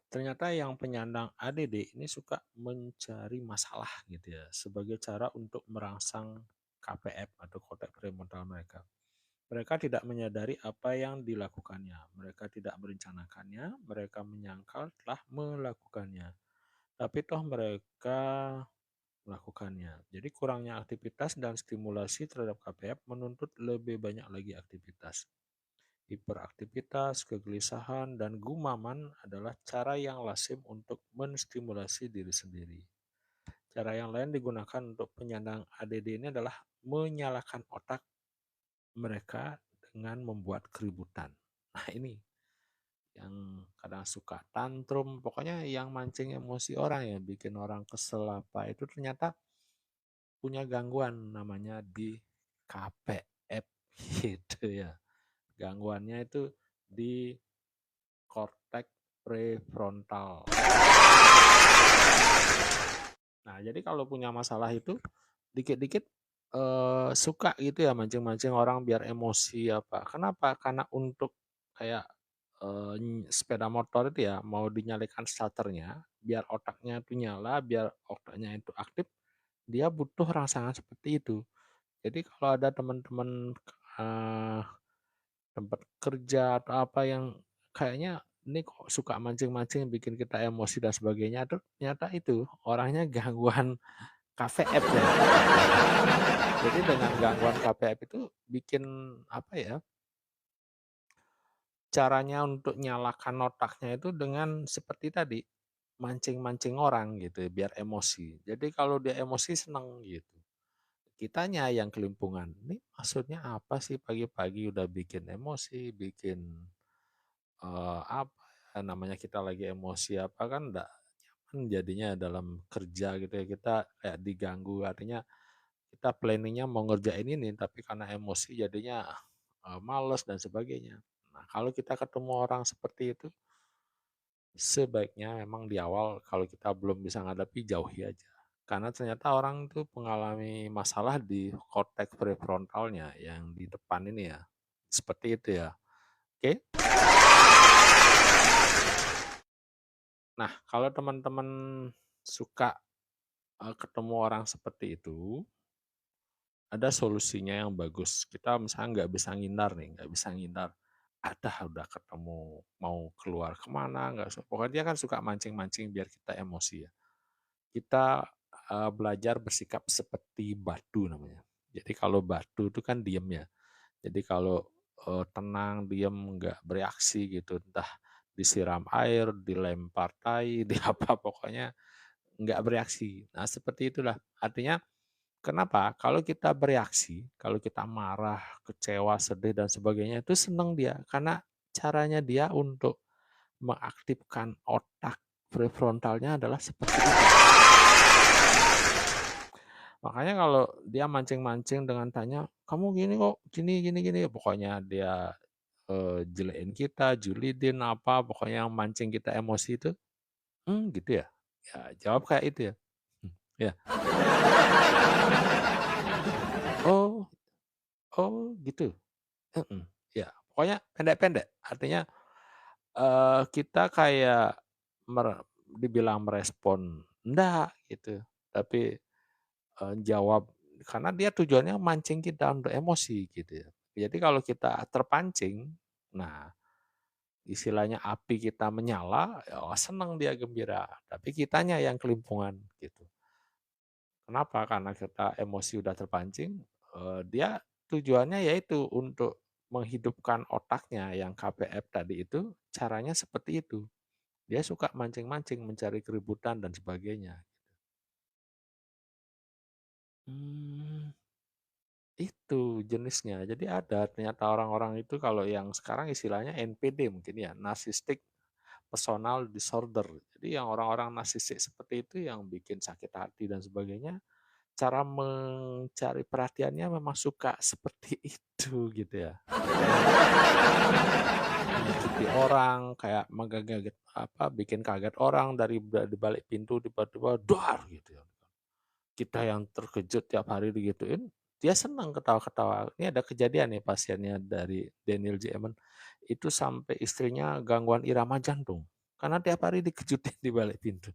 Ternyata yang penyandang ADD ini suka mencari masalah gitu ya sebagai cara untuk merangsang KPF atau korteks prefrontal mereka. Mereka tidak menyadari apa yang dilakukannya. Mereka tidak merencanakannya, mereka menyangkal telah melakukannya. Tapi toh mereka melakukannya. Jadi kurangnya aktivitas dan stimulasi terhadap KPF menuntut lebih banyak lagi aktivitas. Hiperaktivitas, kegelisahan, dan gumaman adalah cara yang lazim untuk menstimulasi diri sendiri. Cara yang lain digunakan untuk penyandang ADD ini adalah menyalakan otak mereka dengan membuat keributan. Nah ini yang kadang suka tantrum, pokoknya yang mancing emosi orang ya, bikin orang kesel apa, itu ternyata punya gangguan namanya di KPF gitu ya. Gangguannya itu di korteks prefrontal. Nah, jadi kalau punya masalah itu dikit-dikit suka gitu ya mancing-mancing orang biar emosi apa. Kenapa? Karena untuk kayak sepeda motor itu ya mau dinyalakan starternya biar otaknya itu nyala, biar otaknya itu aktif, dia butuh rangsangan seperti itu. Jadi kalau ada teman-teman tempat kerja atau apa yang kayaknya ini kok suka mancing-mancing bikin kita emosi dan sebagainya, ternyata itu orangnya gangguan KVF ya. Jadi dengan gangguan KVF itu bikin apa ya? Caranya untuk nyalakan otaknya itu dengan seperti tadi, mancing-mancing orang gitu biar emosi. Jadi kalau dia emosi seneng gitu. Kitanya yang kelimpungan. Ini maksudnya apa sih pagi-pagi udah bikin emosi, bikin apa ya namanya kita lagi emosi apa kan enggak nyaman jadinya dalam kerja gitu ya. Kita kayak diganggu artinya kita planningnya mau ngerjain ini tapi karena emosi jadinya males dan sebagainya. Nah, kalau kita ketemu orang seperti itu sebaiknya memang di awal kalau kita belum bisa ngadapi jauhi aja. Karena ternyata orang itu mengalami masalah di korteks prefrontalnya yang di depan ini ya. Seperti itu ya. Oke. Nah, kalau teman-teman suka ketemu orang seperti itu, ada solusinya yang bagus. Kita misalnya nggak bisa ngindar nih, nggak bisa ngindar. Ada udah ketemu mau keluar kemana, nggak. Pokoknya dia kan suka mancing-mancing biar kita emosi ya. Kita belajar bersikap seperti batu namanya. Jadi kalau batu itu kan diem ya. Jadi kalau tenang, diem, nggak bereaksi gitu, entah disiram air, dilempar tai, di apa pokoknya nggak bereaksi. Nah seperti itulah. Artinya kenapa? Kalau kita bereaksi, kalau kita marah, kecewa, sedih dan sebagainya itu seneng dia karena caranya dia untuk mengaktifkan otak prefrontalnya adalah seperti itu. Makanya kalau dia mancing-mancing dengan tanya, kamu gini kok, gini, pokoknya dia jelein kita, julidin apa, pokoknya yang mancing kita emosi itu, gitu ya. Ya jawab kayak itu ya. Ya. Oh, oh gitu. Ya, pokoknya pendek-pendek. Artinya kita kayak dibilang merespon, enggak gitu. Tapi jawab karena dia tujuannya mancing kita untuk emosi gitu ya. Jadi kalau kita terpancing, nah istilahnya api kita menyala, ya senang dia gembira. Tapi kitanya yang kelimpungan gitu. Kenapa? Karena kita emosi udah terpancing, dia tujuannya yaitu untuk menghidupkan otaknya yang KPF tadi itu, caranya seperti itu. Dia suka mancing-mancing, mencari keributan dan sebagainya. Hmm, itu jenisnya. Jadi ada ternyata orang-orang itu kalau yang sekarang istilahnya NPD mungkin ya, Narcissistic Personal Disorder. Jadi yang orang-orang narsistik seperti itu yang bikin sakit hati dan sebagainya, cara mencari perhatiannya memang suka seperti itu gitu ya. Menyakiti orang, kayak menggaget apa, bikin kaget orang di balik pintu tiba-tiba dar gitu ya. Kita yang terkejut tiap hari digituin, dia senang ketawa-ketawa. Ini ada kejadian nih pasiennya dari Daniel J. Amen, itu sampai istrinya gangguan irama jantung. Karena tiap hari dikejutin di balik pintu.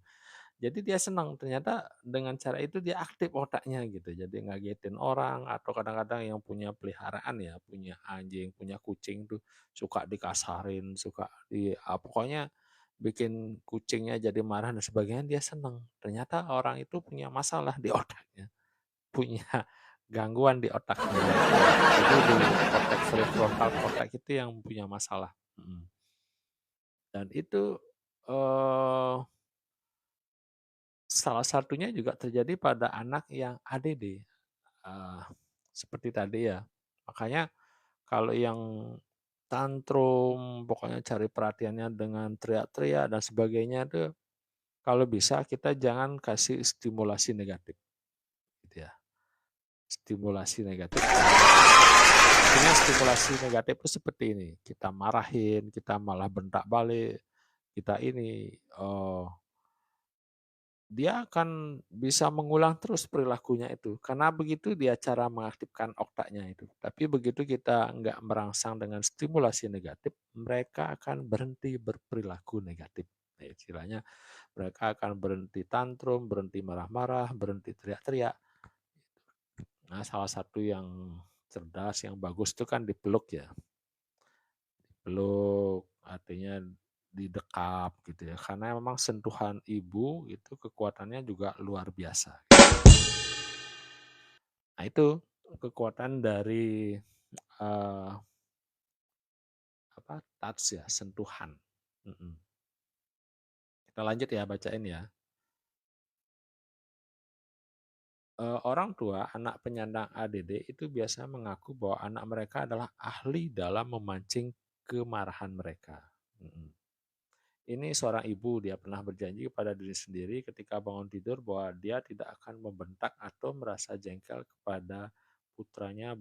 Jadi dia senang, ternyata dengan cara itu dia aktif otaknya gitu. Jadi ngagetin orang atau kadang-kadang yang punya peliharaan ya, punya anjing, punya kucing tuh suka dikasarin, suka pokoknya bikin kucingnya jadi marah dan sebagainya dia senang. Ternyata orang itu punya masalah di otaknya, punya gangguan di otaknya. Jadi di korteks prefrontal cortex itu yang punya masalah. Dan itu eh salah satunya juga terjadi pada anak yang ADD. Seperti tadi ya. Makanya kalau yang tantrum, pokoknya cari perhatiannya dengan teriak-teriak dan sebagainya itu kalau bisa kita jangan kasih stimulasi negatif, gitu ya. Stimulasi negatif. Artinya stimulasi negatif itu seperti ini. Kita marahin, kita malah bentak balik, kita ini dia akan bisa mengulang terus perilakunya itu. Karena begitu dia cara mengaktifkan otaknya itu. Tapi begitu kita nggak merangsang dengan stimulasi negatif, mereka akan berhenti berperilaku negatif. Nah, istilahnya mereka akan berhenti tantrum, berhenti marah-marah, berhenti teriak-teriak. Nah, salah satu yang cerdas, yang bagus itu kan dipeluk ya. Peluk artinya didekap gitu ya. Karena memang sentuhan ibu itu kekuatannya juga luar biasa. Nah, itu kekuatan dari touch ya, sentuhan. Kita lanjut ya, bacain ya. Orang tua anak penyandang ADD itu biasa mengaku bahwa anak mereka adalah ahli dalam memancing kemarahan mereka. Ini seorang ibu, dia pernah berjanji kepada diri sendiri ketika bangun tidur bahwa dia tidak akan membentak atau merasa jengkel kepada putranya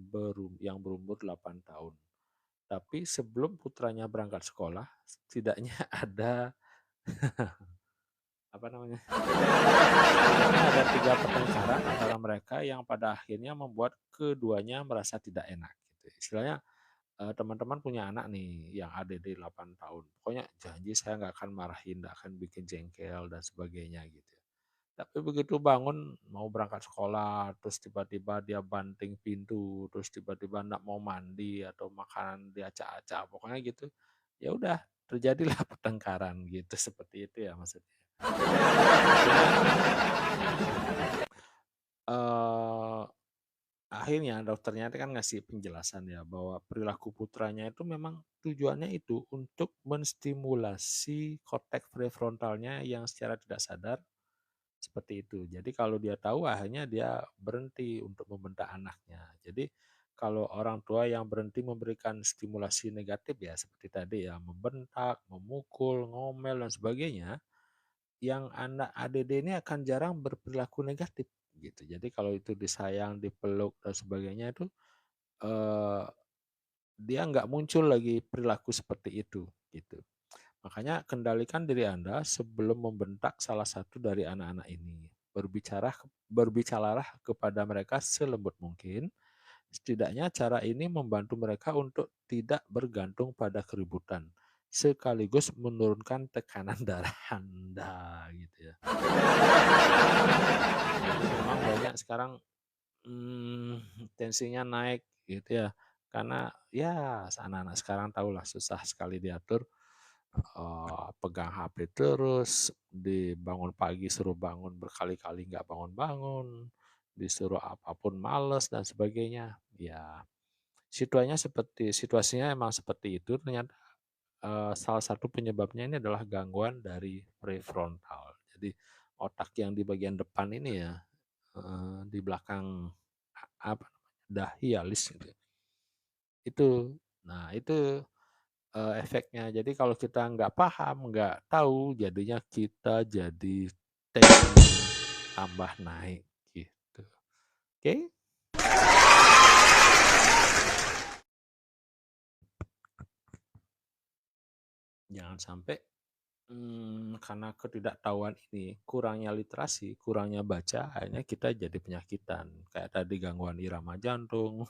yang berumur 8 tahun. Tapi sebelum putranya berangkat sekolah, setidaknya ada apa namanya? Setidaknya ada 3 pertengkaran antara mereka yang pada akhirnya membuat keduanya merasa tidak enak gitu. Istilahnya teman-teman punya anak nih yang ADD 8 tahun. Pokoknya janji saya nggak akan marahin, nggak akan bikin jengkel dan sebagainya gitu. Tapi begitu bangun mau berangkat sekolah, terus tiba-tiba dia banting pintu, terus tiba-tiba nggak mau mandi atau makanan dia acak-acak, pokoknya gitu. Ya udah terjadilah pertengkaran gitu seperti itu ya maksudnya. Eh, Akhirnya dokternya kan ngasih penjelasan ya bahwa perilaku putranya itu memang tujuannya itu untuk menstimulasi korteks prefrontalnya yang secara tidak sadar seperti itu. Jadi kalau dia tahu akhirnya dia berhenti untuk membentak anaknya. Jadi kalau orang tua yang berhenti memberikan stimulasi negatif ya seperti tadi ya membentak, memukul, ngomel dan sebagainya, yang anak ADD ini akan jarang berperilaku negatif gitu. Jadi kalau itu disayang, dipeluk dan sebagainya itu eh, dia nggak muncul lagi perilaku seperti itu gitu. Makanya kendalikan diri Anda sebelum membentak salah satu dari anak-anak ini. Berbicaralah kepada mereka selembut mungkin. Setidaknya cara ini membantu mereka untuk tidak bergantung pada keributan. sekaligus menurunkan tekanan darah Anda gitu ya. Jadi memang banyak sekarang tensinya naik gitu ya. Karena ya anak-anak sekarang tahulah susah sekali diatur, pegang HP terus, dibangun pagi suruh bangun berkali-kali nggak bangun-bangun, disuruh apapun males dan sebagainya. Ya situasinya emang seperti itu ternyata, salah satu penyebabnya ini adalah gangguan dari prefrontal. Jadi otak yang di bagian depan ini ya, di belakang apa namanya, dahi alis gitu. Itu. Nah, itu efeknya. Jadi kalau kita nggak paham, nggak tahu, jadinya kita jadi tensinya tambah naik gitu. Oke? Jangan sampai karena ketidaktahuan ini, kurangnya literasi, kurangnya baca, akhirnya kita jadi penyakitan. Kayak tadi gangguan irama jantung,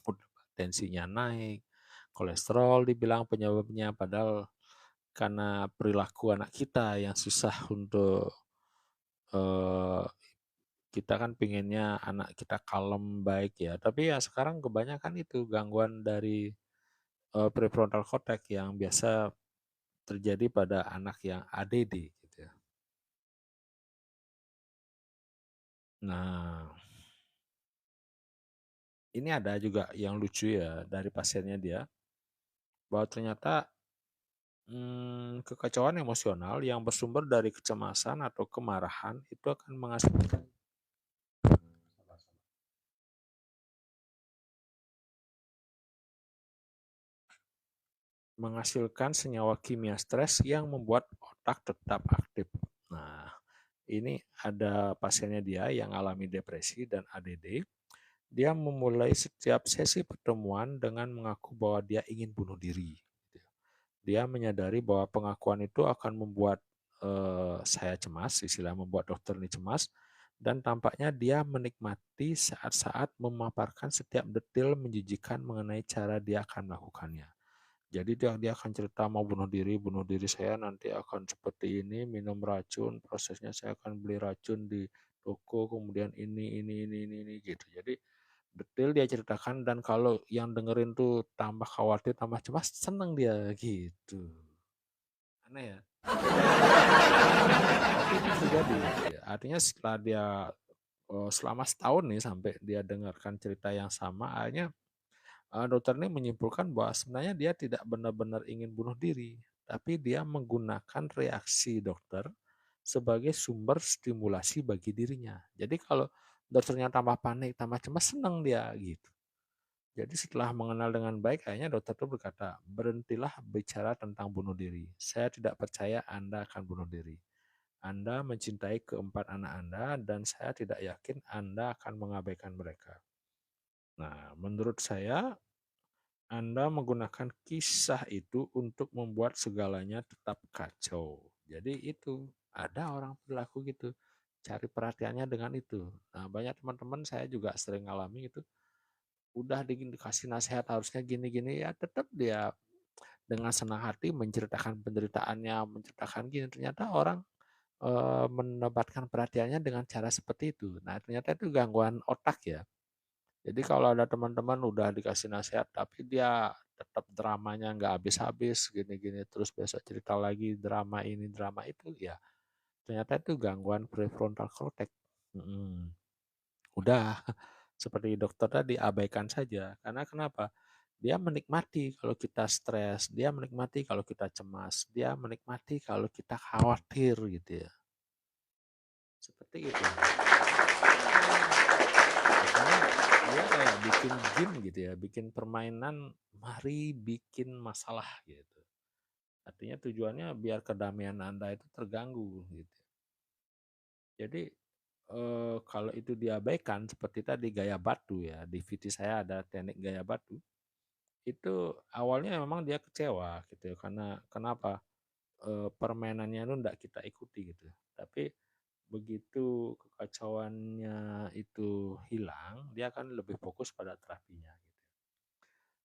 tensinya naik, kolesterol dibilang penyebabnya, padahal karena perilaku anak kita yang susah untuk eh, kita kan pinginnya anak kita kalem baik ya, tapi ya sekarang kebanyakan itu gangguan dari prefrontal cortex yang biasa terjadi pada anak yang ADD gitu ya. Nah, ini ada juga yang lucu ya dari pasiennya dia, bahwa ternyata kekacauan emosional yang bersumber dari kecemasan atau kemarahan itu akan menghasilkan senyawa kimia stres yang membuat otak tetap aktif. Nah, ini ada pasiennya dia yang alami depresi dan ADD. Dia memulai setiap sesi pertemuan dengan mengaku bahwa dia ingin bunuh diri. Dia menyadari bahwa pengakuan itu akan membuat saya cemas, istilah membuat dokter ini cemas, dan tampaknya dia menikmati saat-saat memaparkan setiap detail menjijikan mengenai cara dia akan melakukannya. Jadi dia akan cerita mau bunuh diri saya nanti akan seperti ini, minum racun, prosesnya saya akan beli racun di toko, kemudian ini gitu. Jadi detail dia ceritakan dan kalau yang dengerin tuh tambah khawatir, tambah cemas, seneng dia gitu. Aneh ya. Tapi itu terjadi. Ya. Artinya setelah dia selama setahun nih sampai dia dengarkan cerita yang sama, akhirnya dokter ini menyimpulkan bahwa sebenarnya dia tidak benar-benar ingin bunuh diri, tapi dia menggunakan reaksi dokter sebagai sumber stimulasi bagi dirinya. Jadi kalau dokternya tambah panik, tambah cemas, senang dia gitu. Jadi setelah mengenal dengan baik, akhirnya dokter itu berkata, berhentilah bicara tentang bunuh diri. Saya tidak percaya Anda akan bunuh diri. Anda mencintai keempat anak Anda dan saya tidak yakin Anda akan mengabaikan mereka. Nah, menurut saya Anda menggunakan kisah itu untuk membuat segalanya tetap kacau. Jadi itu, ada orang perilaku gitu. Cari perhatiannya dengan itu. Nah, banyak teman-teman saya juga sering alami itu. Udah dikasih nasihat harusnya gini-gini, ya tetap dia dengan senang hati menceritakan penderitaannya, menceritakan gini. Ternyata orang menempatkan perhatiannya dengan cara seperti itu. Nah, ternyata itu gangguan otak ya. Jadi kalau ada teman-teman udah dikasih nasihat tapi dia tetap dramanya nggak habis-habis gini-gini terus besok cerita lagi drama ini drama itu ya ternyata itu gangguan prefrontal cortex. Mm-mm. Udah seperti dokter tadi abaikan saja karena kenapa? Dia menikmati kalau kita stres, dia menikmati kalau kita cemas, dia menikmati kalau kita khawatir gitu ya. Seperti itu. Makanya dia kayak bikin game gitu ya, bikin permainan mari bikin masalah gitu. Artinya tujuannya biar kedamaian Anda itu terganggu gitu. Jadi kalau itu diabaikan seperti tadi gaya batu ya, di VT saya ada teknik gaya batu. Itu awalnya memang dia kecewa gitu ya, karena kenapa? Permainannya itu enggak kita ikuti gitu. Tapi begitu kekacauannya itu hilang, dia akan lebih fokus pada terapinya gitu.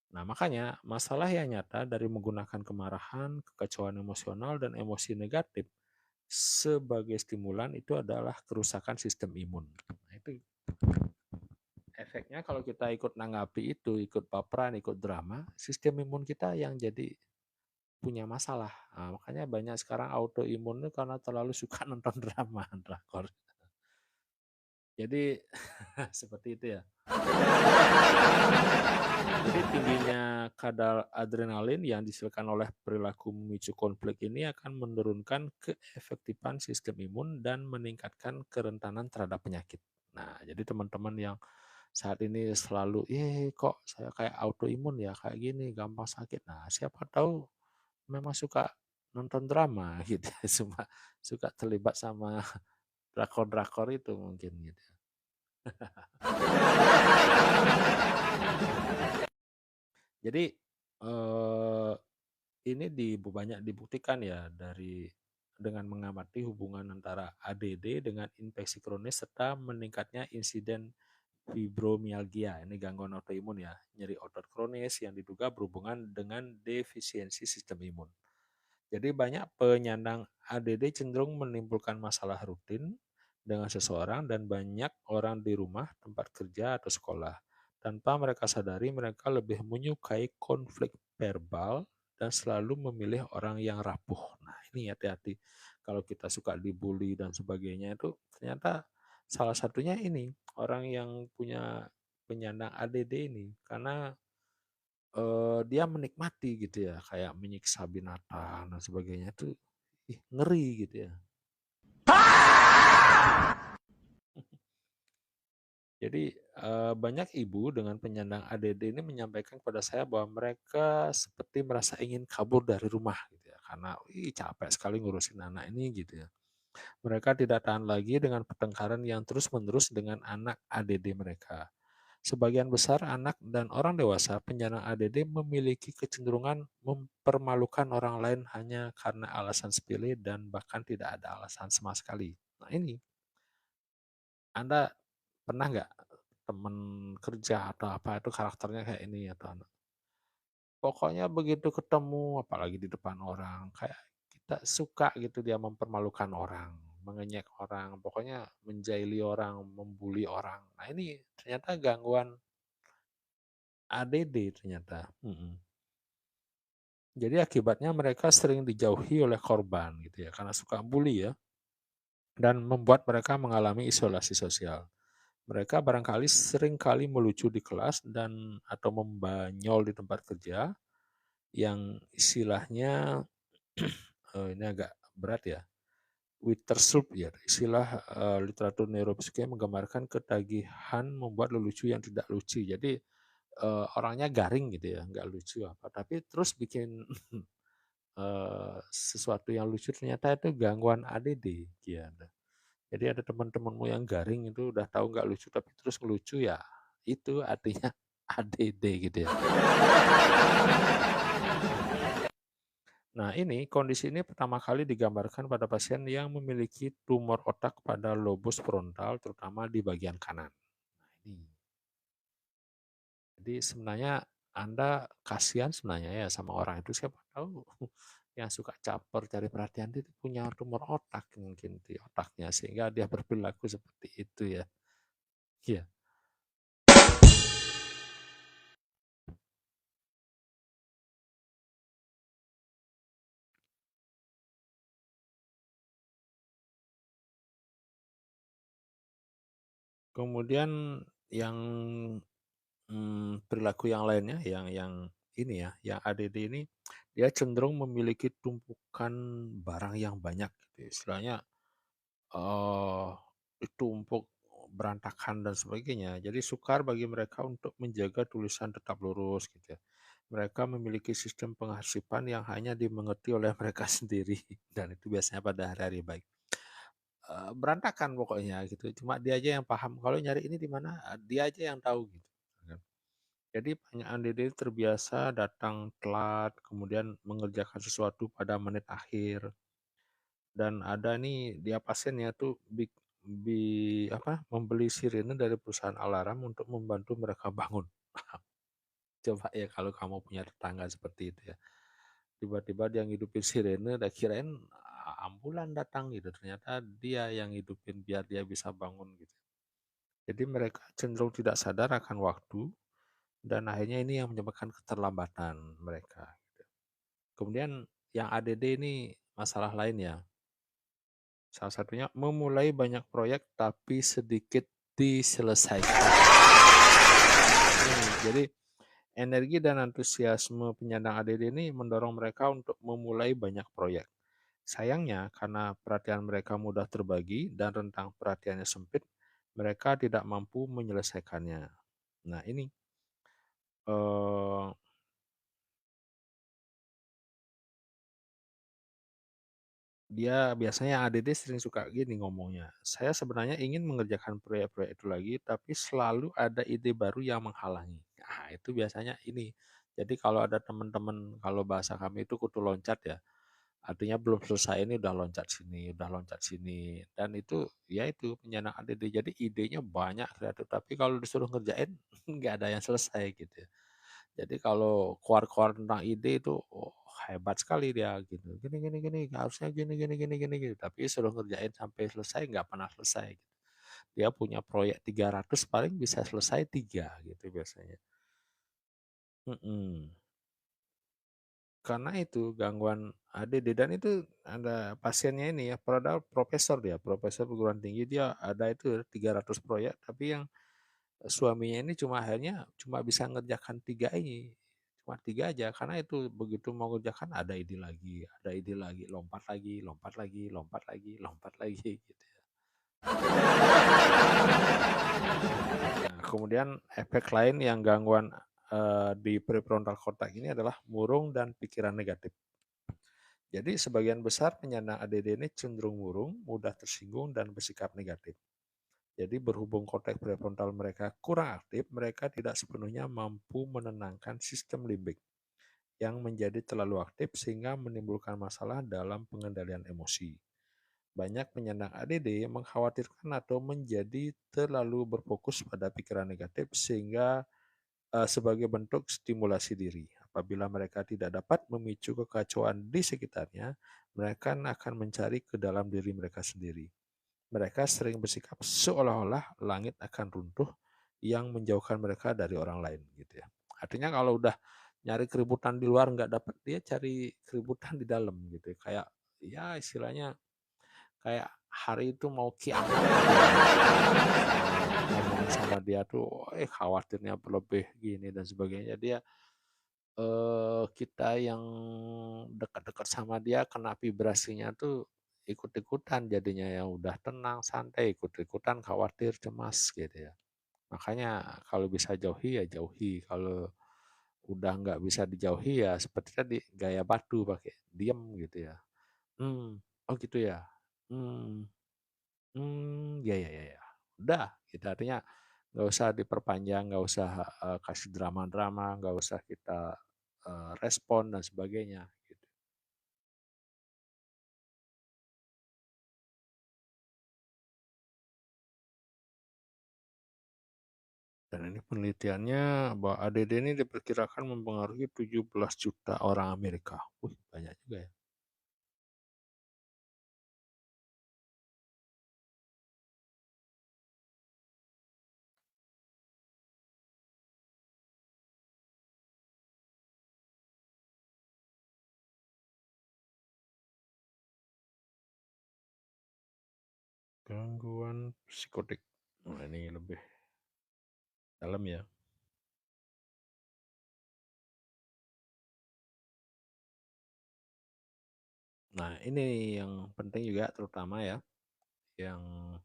Nah, makanya masalah yang nyata dari menggunakan kemarahan, kekacauan emosional, dan emosi negatif sebagai stimulan itu adalah kerusakan sistem imun. Nah, itu efeknya kalau kita ikut nanggapi itu, ikut baperan, ikut drama, sistem imun kita yang jadi punya masalah. Nah, makanya banyak sekarang autoimun itu karena terlalu suka nonton drama, drakor. Jadi seperti itu ya. Jadi tingginya kadar adrenalin yang dihasilkan oleh perilaku memicu konflik ini akan menurunkan keefektifan sistem imun dan meningkatkan kerentanan terhadap penyakit. Nah, jadi teman-teman yang saat ini selalu, kok saya kayak autoimun ya, kayak gini, gampang sakit. Nah, siapa tahu memang suka nonton drama gitu, suka terlibat sama drakor-drakor itu mungkin gitu. Jadi ini banyak dibuktikan ya dengan mengamati hubungan antara ADD dengan infeksi kronis serta meningkatnya insiden fibromialgia. Ini gangguan autoimun ya, nyeri otot kronis yang diduga berhubungan dengan defisiensi sistem imun. Jadi banyak penyandang ADD cenderung menimbulkan masalah rutin dengan seseorang dan banyak orang di rumah, tempat kerja, atau sekolah. Tanpa mereka sadari, mereka lebih menyukai konflik verbal dan selalu memilih orang yang rapuh. Nah, ini hati-hati. Kalau kita suka dibully dan sebagainya itu ternyata salah satunya ini, orang yang punya penyandang ADD ini. Karena dia menikmati gitu ya, kayak menyiksa binatang dan sebagainya itu ngeri gitu ya. Jadi banyak ibu dengan penyandang ADD ini menyampaikan kepada saya bahwa mereka seperti merasa ingin kabur dari rumah gitu ya, karena capek sekali ngurusin anak ini gitu ya. Mereka tidak tahan lagi dengan pertengkaran yang terus-menerus dengan anak ADD mereka. Sebagian besar anak dan orang dewasa penyandang ADD memiliki kecenderungan mempermalukan orang lain hanya karena alasan sepele dan bahkan tidak ada alasan sama sekali. Nah ini, Anda pernah nggak teman kerja atau apa itu karakternya kayak ini atau anak? Pokoknya begitu ketemu, apalagi di depan orang, kayak kita suka gitu dia mempermalukan orang, mengenyek orang, pokoknya menjaili orang, membuli orang. Nah ini ternyata gangguan ADD ternyata. Jadi akibatnya mereka sering dijauhi oleh korban gitu ya, karena suka bully ya, dan membuat mereka mengalami isolasi sosial. Mereka barangkali sering kali melucu di kelas dan atau membanyol di tempat kerja yang istilahnya ini agak berat ya. Wittersloop ya, istilah literatur neuropsikologi menggambarkan ketagihan membuat lelucu yang tidak lucu. Jadi orangnya garing gitu ya, nggak lucu apa, tapi terus bikin sesuatu yang lucu ternyata itu gangguan ADD gitu. Jadi ada teman-temanmu yang garing itu udah tahu nggak lucu tapi terus ngelucu ya itu artinya ADD gitu ya. Nah ini kondisi ini pertama kali digambarkan pada pasien yang memiliki tumor otak pada lobus frontal terutama di bagian kanan. Nah ini. Jadi sebenarnya Anda kasihan sebenarnya ya sama orang itu, siapa tahu yang suka caper cari perhatian itu punya tumor otak mungkin di otaknya sehingga dia berperilaku seperti itu ya. Iya. Kemudian yang perilaku yang lainnya yang ini ya, yang ADD ini dia cenderung memiliki tumpukan barang yang banyak gitu. Istilahnya eh ditumpuk berantakan dan sebagainya. Jadi sukar bagi mereka untuk menjaga tulisan tetap lurus gitu ya. Mereka memiliki sistem pengarsipan yang hanya dimengerti oleh mereka sendiri dan itu biasanya pada hari-hari baik. Berantakan pokoknya gitu. Cuma dia aja yang paham. Kalau nyari ini di mana, dia aja yang tahu gitu. Jadi banyak ADD terbiasa datang telat, kemudian mengerjakan sesuatu pada menit akhir. Dan ada nih dia pasiennya tuh membeli sirene dari perusahaan alarm untuk membantu mereka bangun. Coba ya kalau kamu punya tetangga seperti itu ya. Tiba-tiba dia ngidupin sirene, dan kirain ambulan datang gitu. Ternyata dia yang ngidupin biar dia bisa bangun gitu. Jadi mereka cenderung tidak sadar akan waktu dan akhirnya ini yang menyebabkan keterlambatan mereka. Gitu. Kemudian yang ADD ini masalah lain ya. Salah satunya memulai banyak proyek tapi sedikit diselesaikan. Jadi energi dan antusiasme penyandang ADD ini mendorong mereka untuk memulai banyak proyek. Sayangnya, karena perhatian mereka mudah terbagi dan rentang perhatiannya sempit, mereka tidak mampu menyelesaikannya. Nah, ini eh, dia biasanya ADD sering suka gini ngomongnya. Saya sebenarnya ingin mengerjakan proyek-proyek itu lagi, tapi selalu ada ide baru yang menghalangi. Nah, itu biasanya ini. Jadi kalau ada teman-teman, kalau bahasa kami itu kutu loncat ya. Artinya belum selesai ini udah loncat sini, udah loncat sini. Dan itu ya itu penyandang ADD. Jadi idenya banyak kreatif, tapi kalau disuruh ngerjain nggak ada yang selesai gitu ya. Jadi kalau keluar-keluar tentang ide itu hebat sekali dia gitu. Gini gini gini harusnya gini gini gini gini gitu. Tapi suruh ngerjain sampai selesai nggak pernah selesai gitu. Dia punya proyek 300 paling bisa selesai 3 gitu biasanya. Mm-mm. Karena itu gangguan ADD dan itu ada pasiennya ini ya, padahal profesor dia, profesor perguruan tinggi dia ada itu 300 proyek, tapi yang suaminya ini cuma bisa ngerjakan 3 ini, cuma 3 aja, karena itu begitu mau ngerjakan ada ide lagi, lompat lagi, lompat lagi, lompat lagi, lompat lagi gitu ya. Nah, kemudian efek lain yang gangguan di prefrontal cortex ini adalah murung dan pikiran negatif. Jadi sebagian besar penyandang ADD ini cenderung murung, mudah tersinggung, dan bersikap negatif. Jadi berhubung korteks prefrontal mereka kurang aktif, mereka tidak sepenuhnya mampu menenangkan sistem limbik yang menjadi terlalu aktif sehingga menimbulkan masalah dalam pengendalian emosi. Banyak penyandang ADD mengkhawatirkan atau menjadi terlalu berfokus pada pikiran negatif sehingga sebagai bentuk stimulasi diri. Apabila mereka tidak dapat memicu kekacauan di sekitarnya, mereka akan mencari ke dalam diri mereka sendiri. Mereka sering bersikap seolah-olah langit akan runtuh yang menjauhkan mereka dari orang lain gitu ya. Artinya kalau udah nyari keributan di luar nggak dapat, dia cari keributan di dalam gitu ya. Kayak ya istilahnya kayak hari itu mau kiamat. Ngomong sama dia tuh, khawatirnya berlebih gini dan sebagainya. Dia kita yang dekat-dekat sama dia kena vibrasinya tuh ikut-ikutan jadinya ya udah tenang, santai, ikut-ikutan khawatir, cemas gitu ya. Makanya kalau bisa jauhi ya jauhi, kalau udah nggak bisa dijauhi ya seperti tadi gaya batu pakai diem gitu ya. Oh gitu ya. Hmm, ya ya ya ya. Udah, gitu artinya nggak usah diperpanjang, nggak usah kasih drama-drama, nggak usah kita respon dan sebagainya. Gitu. Dan ini penelitiannya bahwa ADD ini diperkirakan mempengaruhi 17 juta orang Amerika. Wih, banyak juga ya. Gangguan psikotik. Nah, ini lebih dalam ya. Nah, ini yang penting juga terutama ya, yang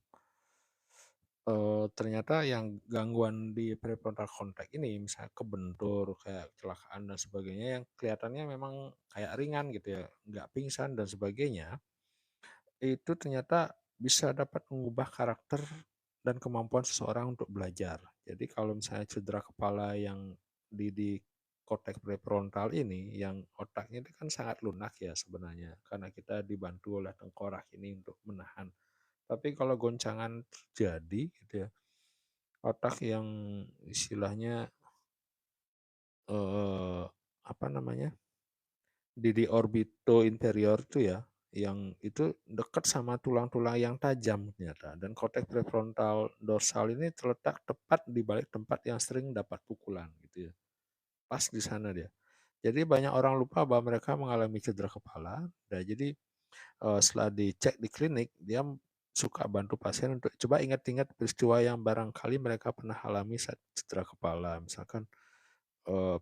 ternyata yang gangguan di prefrontal cortex ini misalnya kebentur kayak kecelakaan dan sebagainya yang kelihatannya memang kayak ringan gitu ya, nggak pingsan dan sebagainya, itu ternyata bisa dapat mengubah karakter dan kemampuan seseorang untuk belajar. Jadi kalau misalnya cedera kepala yang di korteks prefrontal ini, yang otaknya itu kan sangat lunak ya sebenarnya, karena kita dibantu oleh tengkorak ini untuk menahan. Tapi kalau goncangan terjadi gitu ya, otak yang istilahnya eh, apa namanya, di orbito inferior itu ya, yang itu dekat sama tulang-tulang yang tajam ternyata. Dan korteks prefrontal dorsal ini terletak tepat di balik tempat yang sering dapat pukulan gitu ya. Pas di sana dia. Jadi banyak orang lupa bahwa mereka mengalami cedera kepala. Nah, jadi setelah dicek di klinik, dia suka bantu pasien untuk coba ingat-ingat peristiwa yang barangkali mereka pernah alami saat cedera kepala. Misalkan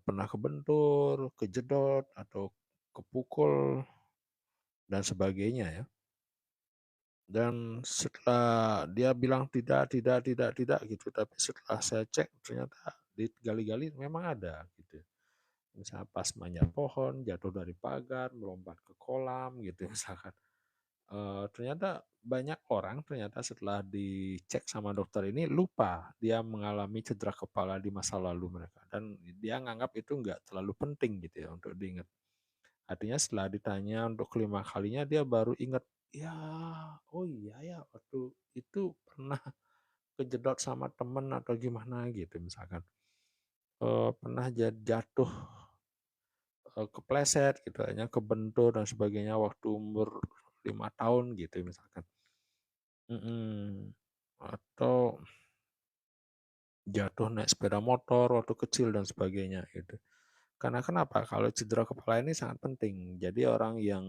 pernah kebentur, kejedot, atau kepukul, dan sebagainya ya. Dan setelah dia bilang tidak gitu, tapi setelah saya cek ternyata digali-gali memang ada gitu. Misalnya pas manjat pohon, jatuh dari pagar, melompat ke kolam gitu misalkan. Ternyata banyak orang ternyata setelah dicek sama dokter ini lupa dia mengalami cedera kepala di masa lalu mereka, dan dia nganggap itu nggak terlalu penting gitu ya untuk diingat. Artinya setelah ditanya untuk kelima kalinya dia baru ingat, ya, oh iya ya waktu itu pernah kejedot sama temen atau gimana gitu misalkan. Pernah jatuh, kepleset gitu, hanya kebentur dan sebagainya waktu umur 5 tahun gitu misalkan. Mm-mm. Atau jatuh naik sepeda motor waktu kecil dan sebagainya gitu. Karena kenapa? Kalau cedera kepala ini sangat penting. Jadi orang yang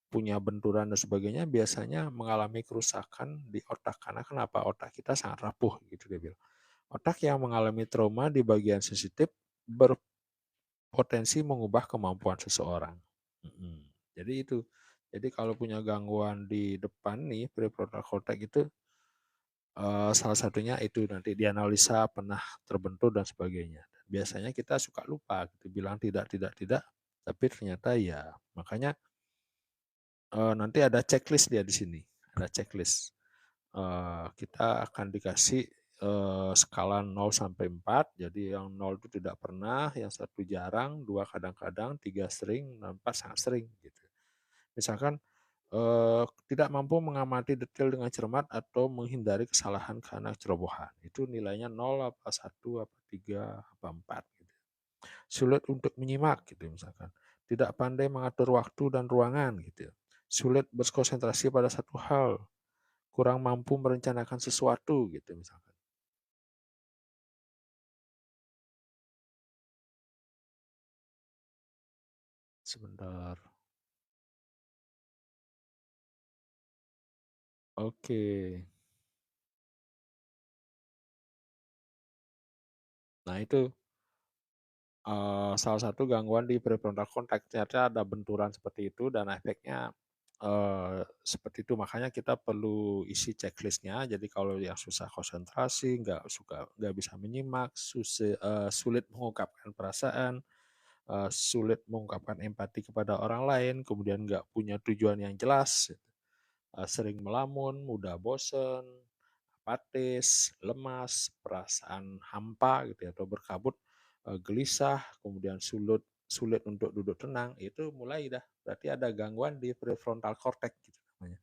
punya benturan dan sebagainya biasanya mengalami kerusakan di otak. Karena kenapa? Otak kita sangat rapuh gitu dia bilang. Otak yang mengalami trauma di bagian sensitif berpotensi mengubah kemampuan seseorang. Jadi itu. Jadi kalau punya gangguan di depan nih prefrontal cortex itu, salah satunya itu nanti dianalisa pernah terbentur dan sebagainya. Biasanya kita suka lupa gitu, bilang tidak, tapi ternyata ya. Makanya nanti ada checklist dia di sini, ada checklist. Kita akan dikasih skala 0 sampai 4. Jadi yang 0 itu tidak pernah, yang 1 jarang, 2 kadang-kadang, 3 sering, 4 sangat sering gitu. Misalkan tidak mampu mengamati detail dengan cermat atau menghindari kesalahan karena cerobohan. Itu nilainya 0 apa 1 apa 3 apa 4 gitu. Sulit untuk menyimak gitu misalkan. Tidak pandai mengatur waktu dan ruangan gitu. Sulit berkonsentrasi pada satu hal. Kurang mampu merencanakan sesuatu gitu misalkan. Sebentar. Oke. Nah itu salah satu gangguan di prefrontal cortex, ternyata ada benturan seperti itu dan efeknya seperti itu. Makanya kita perlu isi checklistnya. Jadi kalau yang susah konsentrasi, nggak bisa menyimak, sulit mengungkapkan perasaan, sulit mengungkapkan empati kepada orang lain, kemudian nggak punya tujuan yang jelas, sering melamun, mudah bosen, apatis, lemas, perasaan hampa gitu ya, atau berkabut, gelisah, kemudian sulit sulit untuk duduk tenang, itu mulai dah berarti ada gangguan di prefrontal cortex gitu namanya.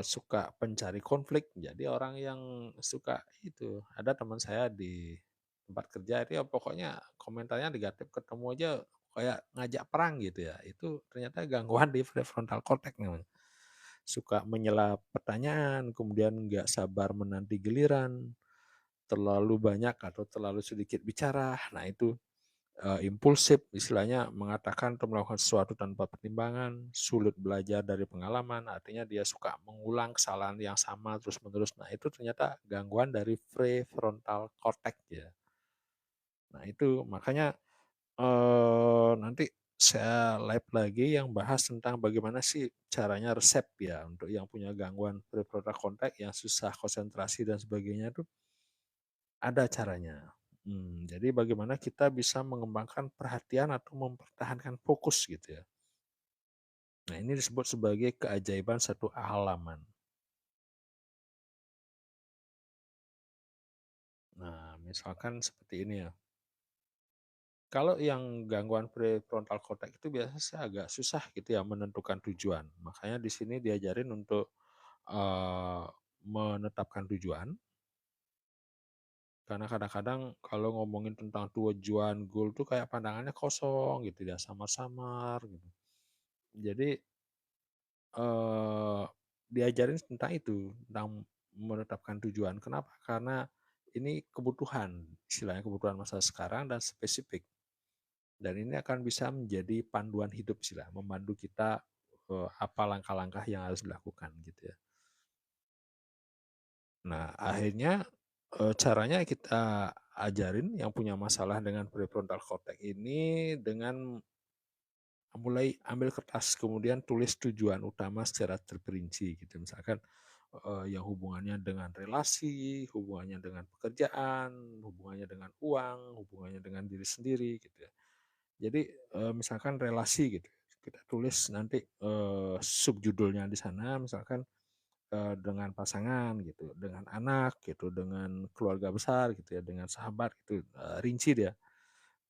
Suka pencari konflik, jadi orang yang suka itu, ada teman saya di tempat kerja itu ya pokoknya komentarnya negatif, ketemu aja kayak ngajak perang gitu ya, itu ternyata gangguan di prefrontal cortex namanya. Suka menyela pertanyaan, kemudian nggak sabar menanti giliran, terlalu banyak atau terlalu sedikit bicara. Nah itu impulsif, istilahnya mengatakan atau melakukan sesuatu tanpa pertimbangan, sulit belajar dari pengalaman, artinya dia suka mengulang kesalahan yang sama terus-menerus. Nah itu ternyata gangguan dari prefrontal cortex ya. Nah itu makanya nanti saya live lagi yang bahas tentang bagaimana sih caranya resep ya untuk yang punya gangguan prefrontal cortex yang susah konsentrasi dan sebagainya itu ada caranya. Jadi bagaimana kita bisa mengembangkan perhatian atau mempertahankan fokus gitu ya. Nah ini disebut sebagai keajaiban satu halaman. Nah misalkan seperti ini ya. Kalau yang gangguan prefrontal cortex itu biasanya agak susah gitu ya menentukan tujuan. Makanya di sini diajarin untuk menetapkan tujuan, Karena kadang-kadang kalau ngomongin tentang tujuan goal tuh kayak pandangannya kosong gitu ya, samar-samar gitu. Jadi eh, diajarin tentang itu, tentang menetapkan tujuan. Kenapa? Karena ini kebutuhan, istilahnya kebutuhan masa sekarang dan spesifik. Dan ini akan bisa menjadi panduan hidup istilah, memandu kita apa langkah-langkah yang harus dilakukan gitu ya. Nah, akhirnya caranya kita ajarin yang punya masalah dengan prefrontal cortex ini dengan mulai ambil kertas, kemudian tulis tujuan utama secara terperinci gitu. Misalkan yang hubungannya dengan relasi, hubungannya dengan pekerjaan, hubungannya dengan uang, hubungannya dengan diri sendiri gitu ya. Jadi misalkan relasi gitu, kita tulis nanti subjudulnya di sana, misalkan dengan pasangan gitu, dengan anak gitu, dengan keluarga besar gitu ya, dengan sahabat gitu, rinci dia.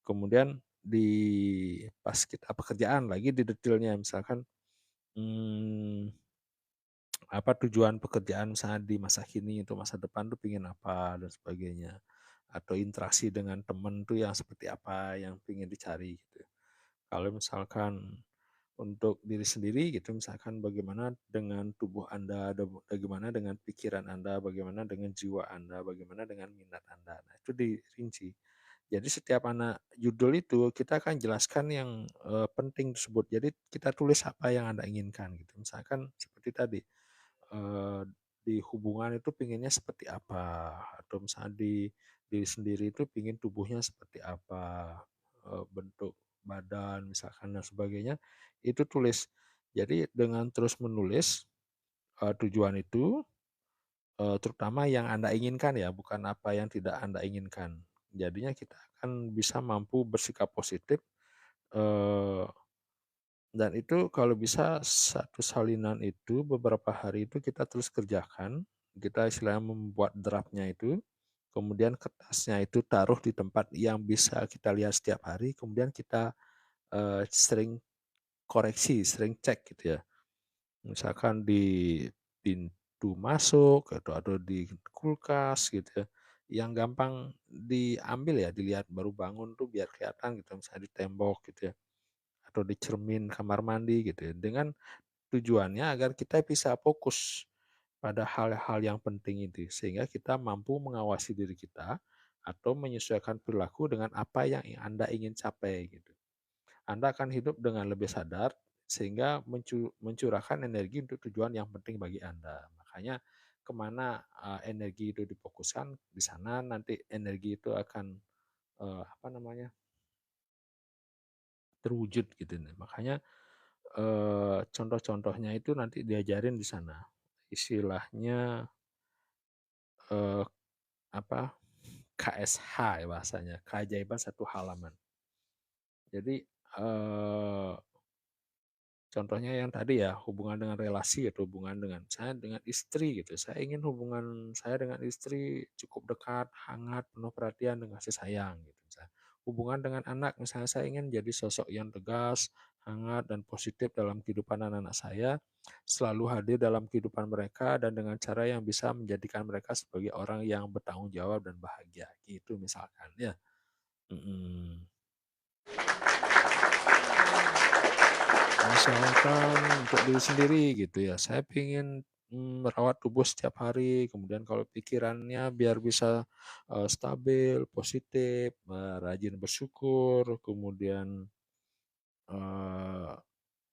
Kemudian di pas kita pekerjaan lagi di detailnya, misalkan hmm, apa tujuan pekerjaan misalnya di masa kini untuk masa depan tuh pingin apa dan sebagainya, atau interaksi dengan temen tuh yang seperti apa yang pingin dicari gitu. Kalau misalkan untuk diri sendiri gitu, misalkan bagaimana dengan tubuh Anda, bagaimana dengan pikiran Anda, bagaimana dengan jiwa Anda, bagaimana dengan minat Anda. Nah, itu dirinci. Jadi setiap anak judul itu kita akan jelaskan yang penting tersebut. Jadi kita tulis apa yang Anda inginkan gitu. Misalkan seperti tadi eh, di hubungan itu pinginnya seperti apa, atau misalnya di diri sendiri itu pingin tubuhnya seperti apa, bentuk badan misalkan dan sebagainya, itu tulis. Jadi dengan terus menulis tujuan itu, terutama yang Anda inginkan ya, bukan apa yang tidak Anda inginkan. Jadinya kita akan bisa mampu bersikap positif, eh, dan itu kalau bisa satu salinan itu beberapa hari itu kita terus kerjakan. Kita istilahnya membuat draftnya itu, kemudian kertasnya itu taruh di tempat yang bisa kita lihat setiap hari, kemudian kita sering koreksi, sering cek gitu ya. Misalkan di pintu masuk atau di kulkas gitu ya. Yang gampang diambil ya, dilihat baru bangun tuh biar kelihatan gitu, misalnya di tembok gitu ya, atau di cermin kamar mandi gitu ya. Dengan tujuannya agar kita bisa fokus pada hal-hal yang penting itu, sehingga kita mampu mengawasi diri kita atau menyesuaikan perilaku dengan apa yang Anda ingin capai gitu. Anda akan hidup dengan lebih sadar sehingga mencurahkan energi untuk tujuan yang penting bagi Anda. Makanya kemana energi itu difokuskan, di sana nanti energi itu akan apa namanya terwujud gitu. Makanya contoh-contohnya itu nanti diajarin di sana. Istilahnya eh, apa KSH ya bahasanya, keajaiban satu halaman. Jadi contohnya yang tadi ya, hubungan dengan relasi atau hubungan dengan saya dengan istri gitu. Saya ingin hubungan saya dengan istri cukup dekat, hangat, penuh perhatian dan kasih sayang gitu. Misalnya. Hubungan dengan anak, misalnya saya ingin jadi sosok yang tegas, hangat dan positif dalam kehidupan anak-anak saya, selalu hadir dalam kehidupan mereka dan dengan cara yang bisa menjadikan mereka sebagai orang yang bertanggung jawab dan bahagia. Gitu misalkan ya. Mm-mm. Misalkan untuk diri sendiri gitu ya, saya ingin merawat tubuh setiap hari, kemudian kalau pikirannya biar bisa stabil, positif, rajin bersyukur, kemudian eh,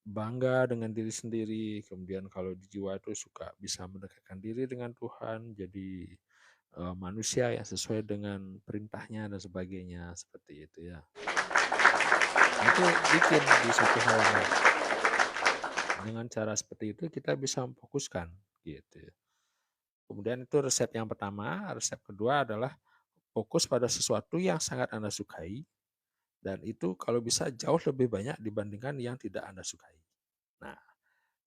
bangga dengan diri sendiri, kemudian kalau di jiwa itu suka bisa mendekatkan diri dengan Tuhan, jadi manusia yang sesuai dengan perintahnya dan sebagainya, seperti itu ya. Itu bikin di satu halaman. Dengan cara seperti itu kita bisa memfokuskan gitu. Kemudian itu resep yang pertama, resep kedua adalah fokus pada sesuatu yang sangat Anda sukai dan itu kalau bisa jauh lebih banyak dibandingkan yang tidak Anda sukai. Nah,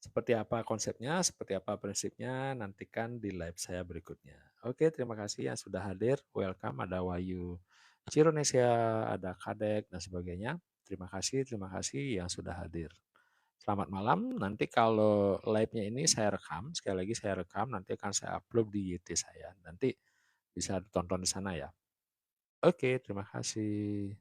seperti apa konsepnya, seperti apa prinsipnya, nantikan di live saya berikutnya. Oke, terima kasih yang sudah hadir. Welcome, ada Wahyu Cironesia, ada Kadek, dan sebagainya. Terima kasih yang sudah hadir. Selamat malam. Nanti kalau live-nya ini saya rekam, sekali lagi saya rekam, nanti akan saya upload di YT saya. Nanti bisa ditonton di sana ya. Oke, terima kasih.